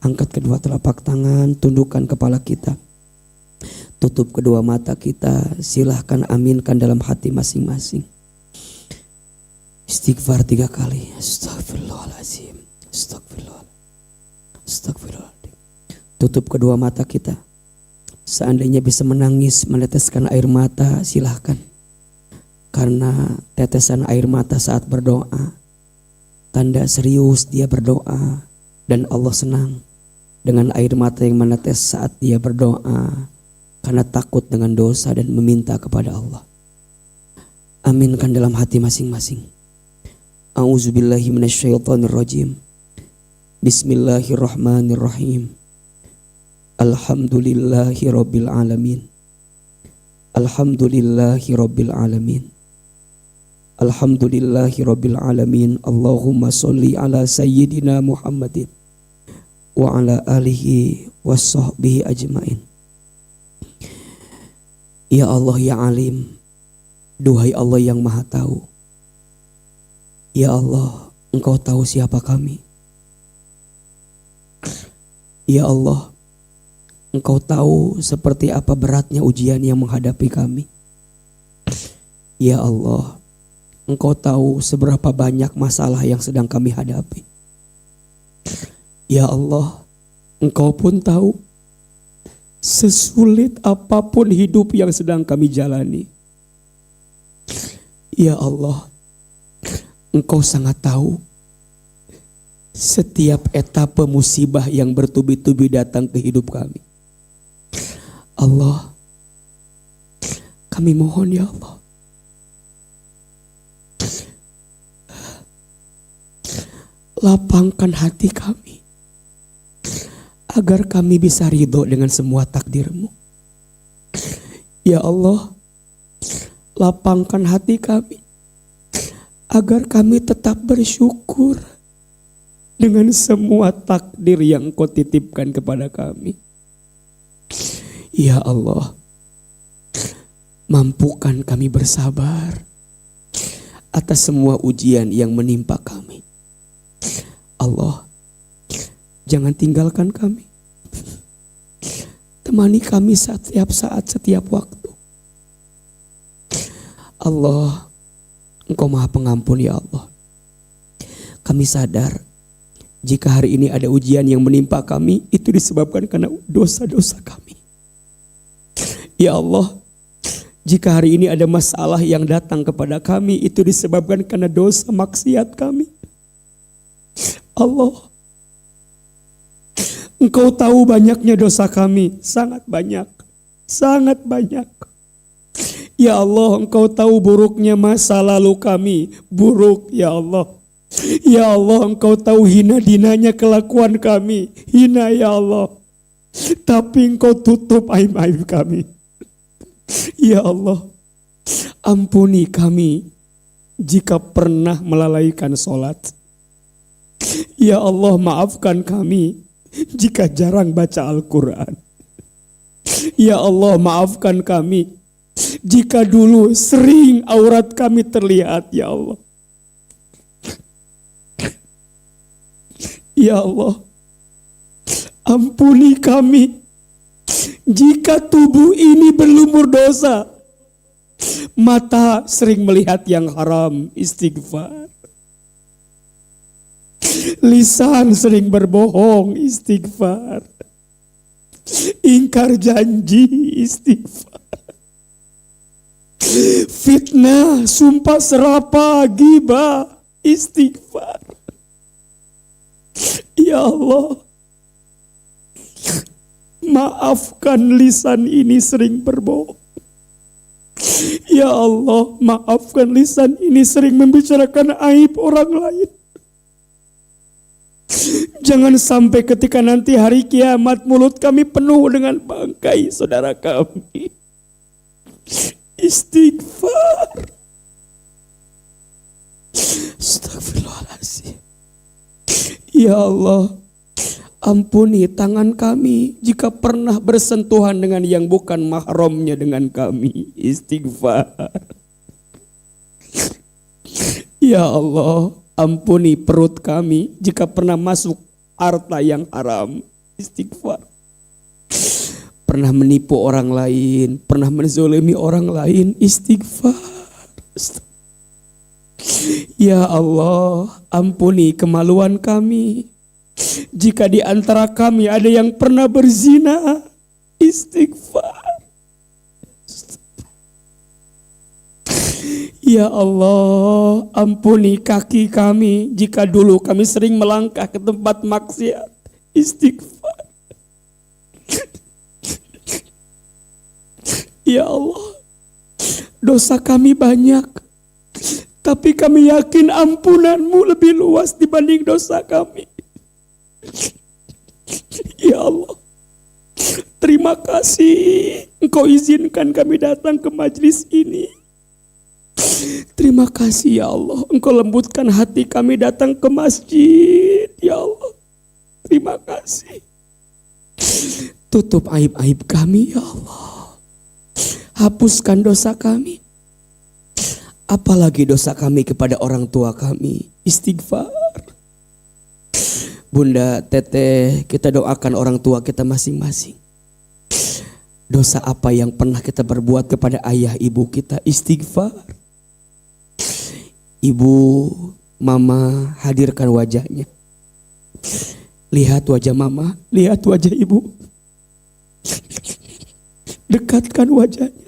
Angkat kedua telapak tangan, tundukkan kepala kita. Tutup kedua mata kita, silahkan aminkan dalam hati masing-masing. Istighfar 3 kali. Astagfirullahaladzim. Astagfirullahaladzim. Tutup kedua mata kita. Seandainya bisa menangis, meneteskan air mata, silahkan. Karena tetesan air mata saat berdoa, tanda serius dia berdoa. Dan Allah senang dengan air mata yang menetes saat dia berdoa. Karena takut dengan dosa dan meminta kepada Allah. Aminkan dalam hati masing-masing. A'udzubillahi minasyaitonirrajim. Bismillahirrahmanirrahim. Alhamdulillahi rabbil alamin. Alhamdulillahi rabbil alamin. Alhamdulillahi rabbil alamin. Allahumma sholli ala sayyidina Muhammadin wa ala alihi wa sahbihi ajmain. Ya Allah ya Alim, duhai Allah yang Maha Tahu. Ya Allah, Engkau tahu siapa kami. Ya Allah, Engkau tahu seperti apa beratnya ujian yang menghadapi kami. Ya Allah, Engkau tahu seberapa banyak masalah yang sedang kami hadapi. Ya Allah, Engkau pun tahu sesulit apapun hidup yang sedang kami jalani. Ya Allah, Engkau sangat tahu setiap etapa musibah yang bertubi-tubi datang ke hidup kami. Allah, kami mohon ya Allah, lapangkan hati kami agar kami bisa ridho dengan semua takdir-Mu. Ya Allah, lapangkan hati kami agar kami tetap bersyukur dengan semua takdir yang Kau titipkan kepada kami. Ya Allah, mampukan kami bersabar atas semua ujian yang menimpa kami. Allah, jangan tinggalkan kami. Temani kami setiap saat, setiap waktu. Allah, Engkau Maha Pengampun ya Allah. Kami sadar jika hari ini ada ujian yang menimpa kami, itu disebabkan karena dosa-dosa kami. Ya Allah, jika hari ini ada masalah yang datang kepada kami, itu disebabkan karena dosa maksiat kami. Allah, Engkau tahu banyaknya dosa kami, sangat banyak, sangat banyak. Ya Allah, Engkau tahu buruknya masa lalu kami, buruk ya Allah. Ya Allah, Engkau tahu hina dinanya kelakuan kami, hina ya Allah. Tapi Engkau tutup aib-aib kami. Ya Allah, ampuni kami jika pernah melalaikan sholat. Ya Allah, maafkan kami jika jarang baca Al-Quran. Ya Allah, maafkan kami jika dulu sering aurat kami terlihat ya Allah. Ya Allah, ampuni kami jika tubuh ini berlumur dosa. Mata sering melihat yang haram, istighfar. Lisan sering berbohong, istighfar. Ingkar janji, istighfar. Fitnah, sumpah serapah, ghibah, istighfar. Ya Allah, maafkan lisan ini sering berbohong. Ya Allah, maafkan lisan ini sering membicarakan aib orang lain. Jangan sampai ketika nanti hari kiamat mulut kami penuh dengan bangkai saudara kami. Istighfar. Astagfirullahaladzim. Ya Allah, ampuni tangan kami jika pernah bersentuhan dengan yang bukan mahramnya dengan kami. Istighfar. Ya Allah, ampuni perut kami jika pernah masuk harta yang haram. Istighfar. pernah menipu orang lain, pernah menzolimi orang lain, istighfar. Ya Allah, ampuni kemaluan kami. Jika di antara kami ada yang pernah berzina, istighfar. Ya Allah, ampuni kaki kami jika dulu kami sering melangkah ke tempat maksiat, istighfar. Ya Allah, dosa kami banyak, tapi kami yakin ampunan-Mu lebih luas dibanding dosa kami. Ya Allah, terima kasih Engkau izinkan kami datang ke majelis ini. Terima kasih ya Allah, Engkau lembutkan hati kami datang ke masjid. Ya Allah, terima kasih. Tutup aib-aib kami ya Allah. Hapuskan dosa kami. Apalagi dosa kami kepada orang tua kami. Istighfar. Bunda, Teteh, kita doakan orang tua kita masing-masing. Dosa apa yang pernah kita berbuat kepada ayah ibu kita, istighfar. Ibu, mama, hadirkan wajahnya. Lihat wajah mama, lihat wajah ibu. Dekatkan wajahnya.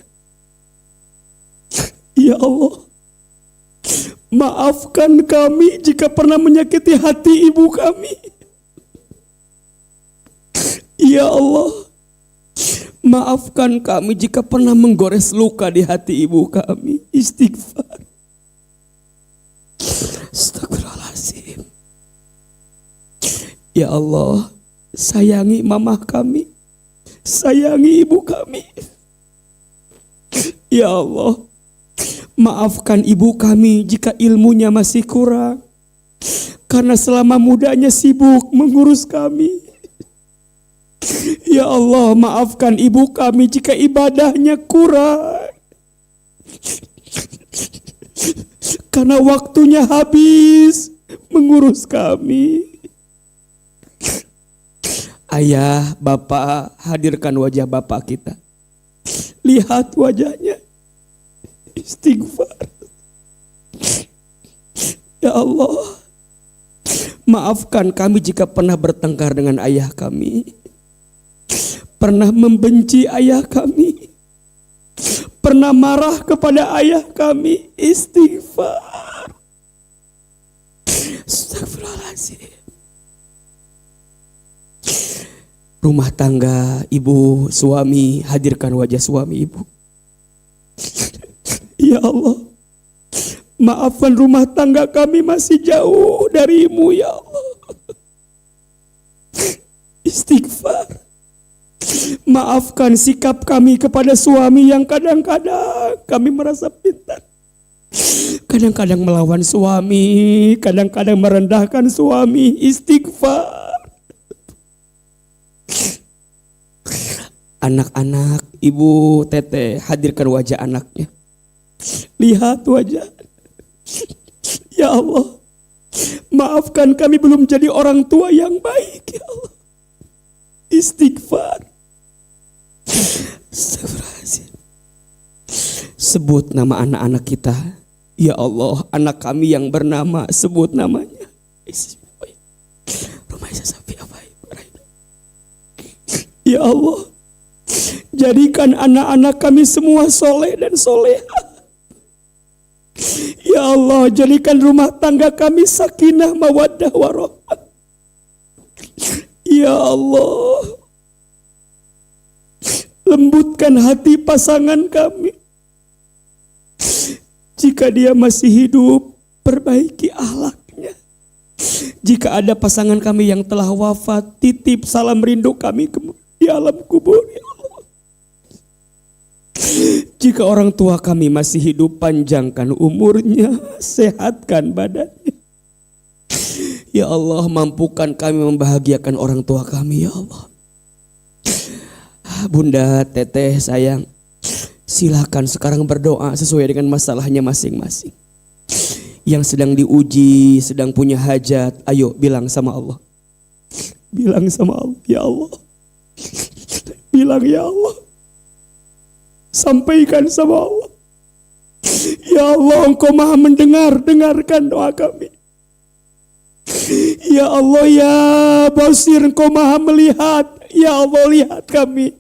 Ya Allah, maafkan kami jika pernah menyakiti hati ibu kami. Ya Allah, maafkan kami jika pernah menggores luka di hati ibu kami. Istighfar. Astagfirullahaladzim. Ya Allah, sayangi mama kami, sayangi ibu kami. Ya Allah, maafkan ibu kami jika ilmunya masih kurang, karena selama mudanya sibuk mengurus kami. Ya Allah, maafkan ibu kami jika ibadahnya kurang, karena waktunya habis mengurus kami. Ayah, bapak, hadirkan wajah bapak kita. Lihat wajahnya. Istighfar. Ya Allah, maafkan kami jika pernah bertengkar dengan ayah kami, pernah membenci ayah kami, pernah marah kepada ayah kami. Istighfar. Astagfirullahaladzim. Rumah tangga, ibu, suami, hadirkan wajah suami ibu. Ya Allah, maafkan rumah tangga kami masih jauh dari-Mu ya Allah. Istighfar. Maafkan sikap kami kepada suami yang kadang-kadang kami merasa pintar. Kadang-kadang melawan suami, kadang-kadang merendahkan suami. Istighfar. Anak-anak, ibu, Teteh, hadirkan wajah anaknya. Lihat wajah. Ya Allah, maafkan kami belum jadi orang tua yang baik ya Allah. Istighfar. Astagfirullahaladzim. Sebut nama anak-anak kita. Ya Allah, anak kami yang bernama, sebut namanya. Ya Allah, jadikan anak-anak kami semua soleh dan soleha. Ya Allah, jadikan rumah tangga kami sakinah mawaddah warahmah. Ya Allah, lembutkan hati pasangan kami. Jika dia masih hidup, perbaiki akhlaknya. Jika ada pasangan kami yang telah wafat, titip salam rindu kami di alam kubur ya Allah. Jika orang tua kami masih hidup, panjangkan umurnya, sehatkan badannya. Ya Allah, mampukan kami membahagiakan orang tua kami ya Allah. Bunda, Teteh, sayang, silakan sekarang berdoa sesuai dengan masalahnya masing-masing. Yang sedang diuji, sedang punya hajat, ayo bilang sama Allah. Bilang sama Allah, ya Allah, bilang, ya Allah, sampaikan sama Allah, ya Allah, Engkau maha mendengar, dengarkan doa kami. Ya Allah, ya Basir, Engkau maha melihat, ya Allah, lihat kami.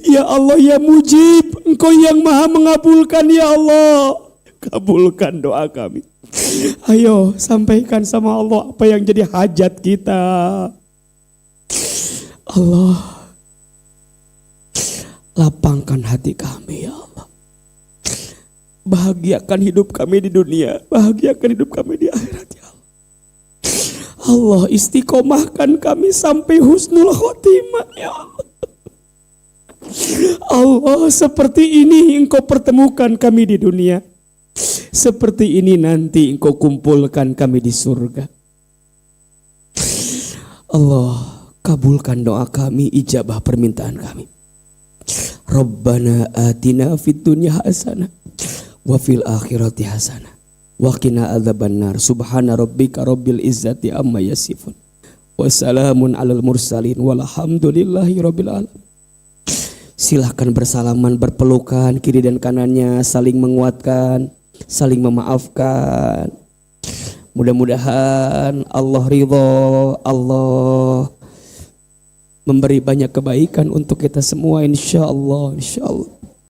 Ya Allah, ya Mujib, Engkau yang maha mengabulkan, ya Allah, kabulkan doa kami. Ayo sampaikan sama Allah apa yang jadi hajat kita. Allah, lapangkan hati kami, ya Allah. Bahagiakan hidup kami di dunia, bahagiakan hidup kami di akhirat, ya Allah. Allah, istiqomahkan kami sampai husnul khotimah, ya Allah. Allah, seperti ini Engkau pertemukan kami di dunia, seperti ini nanti Engkau kumpulkan kami di surga. Allah, kabulkan doa kami, ijabah permintaan kami. Rabbana atina fid dunya hasanah wa fil akhirati hasanah wa qina adzabannar. Subhana rabbika rabbil izzati amma yasifun wa salamun alal mursalin walhamdulillahi rabbil alamin. Silahkan bersalaman, berpelukan kiri dan kanannya, saling menguatkan, saling memaafkan. Mudah-mudahan Allah ridho, Allah memberi banyak kebaikan untuk kita semua, insya Allah, insya Allah.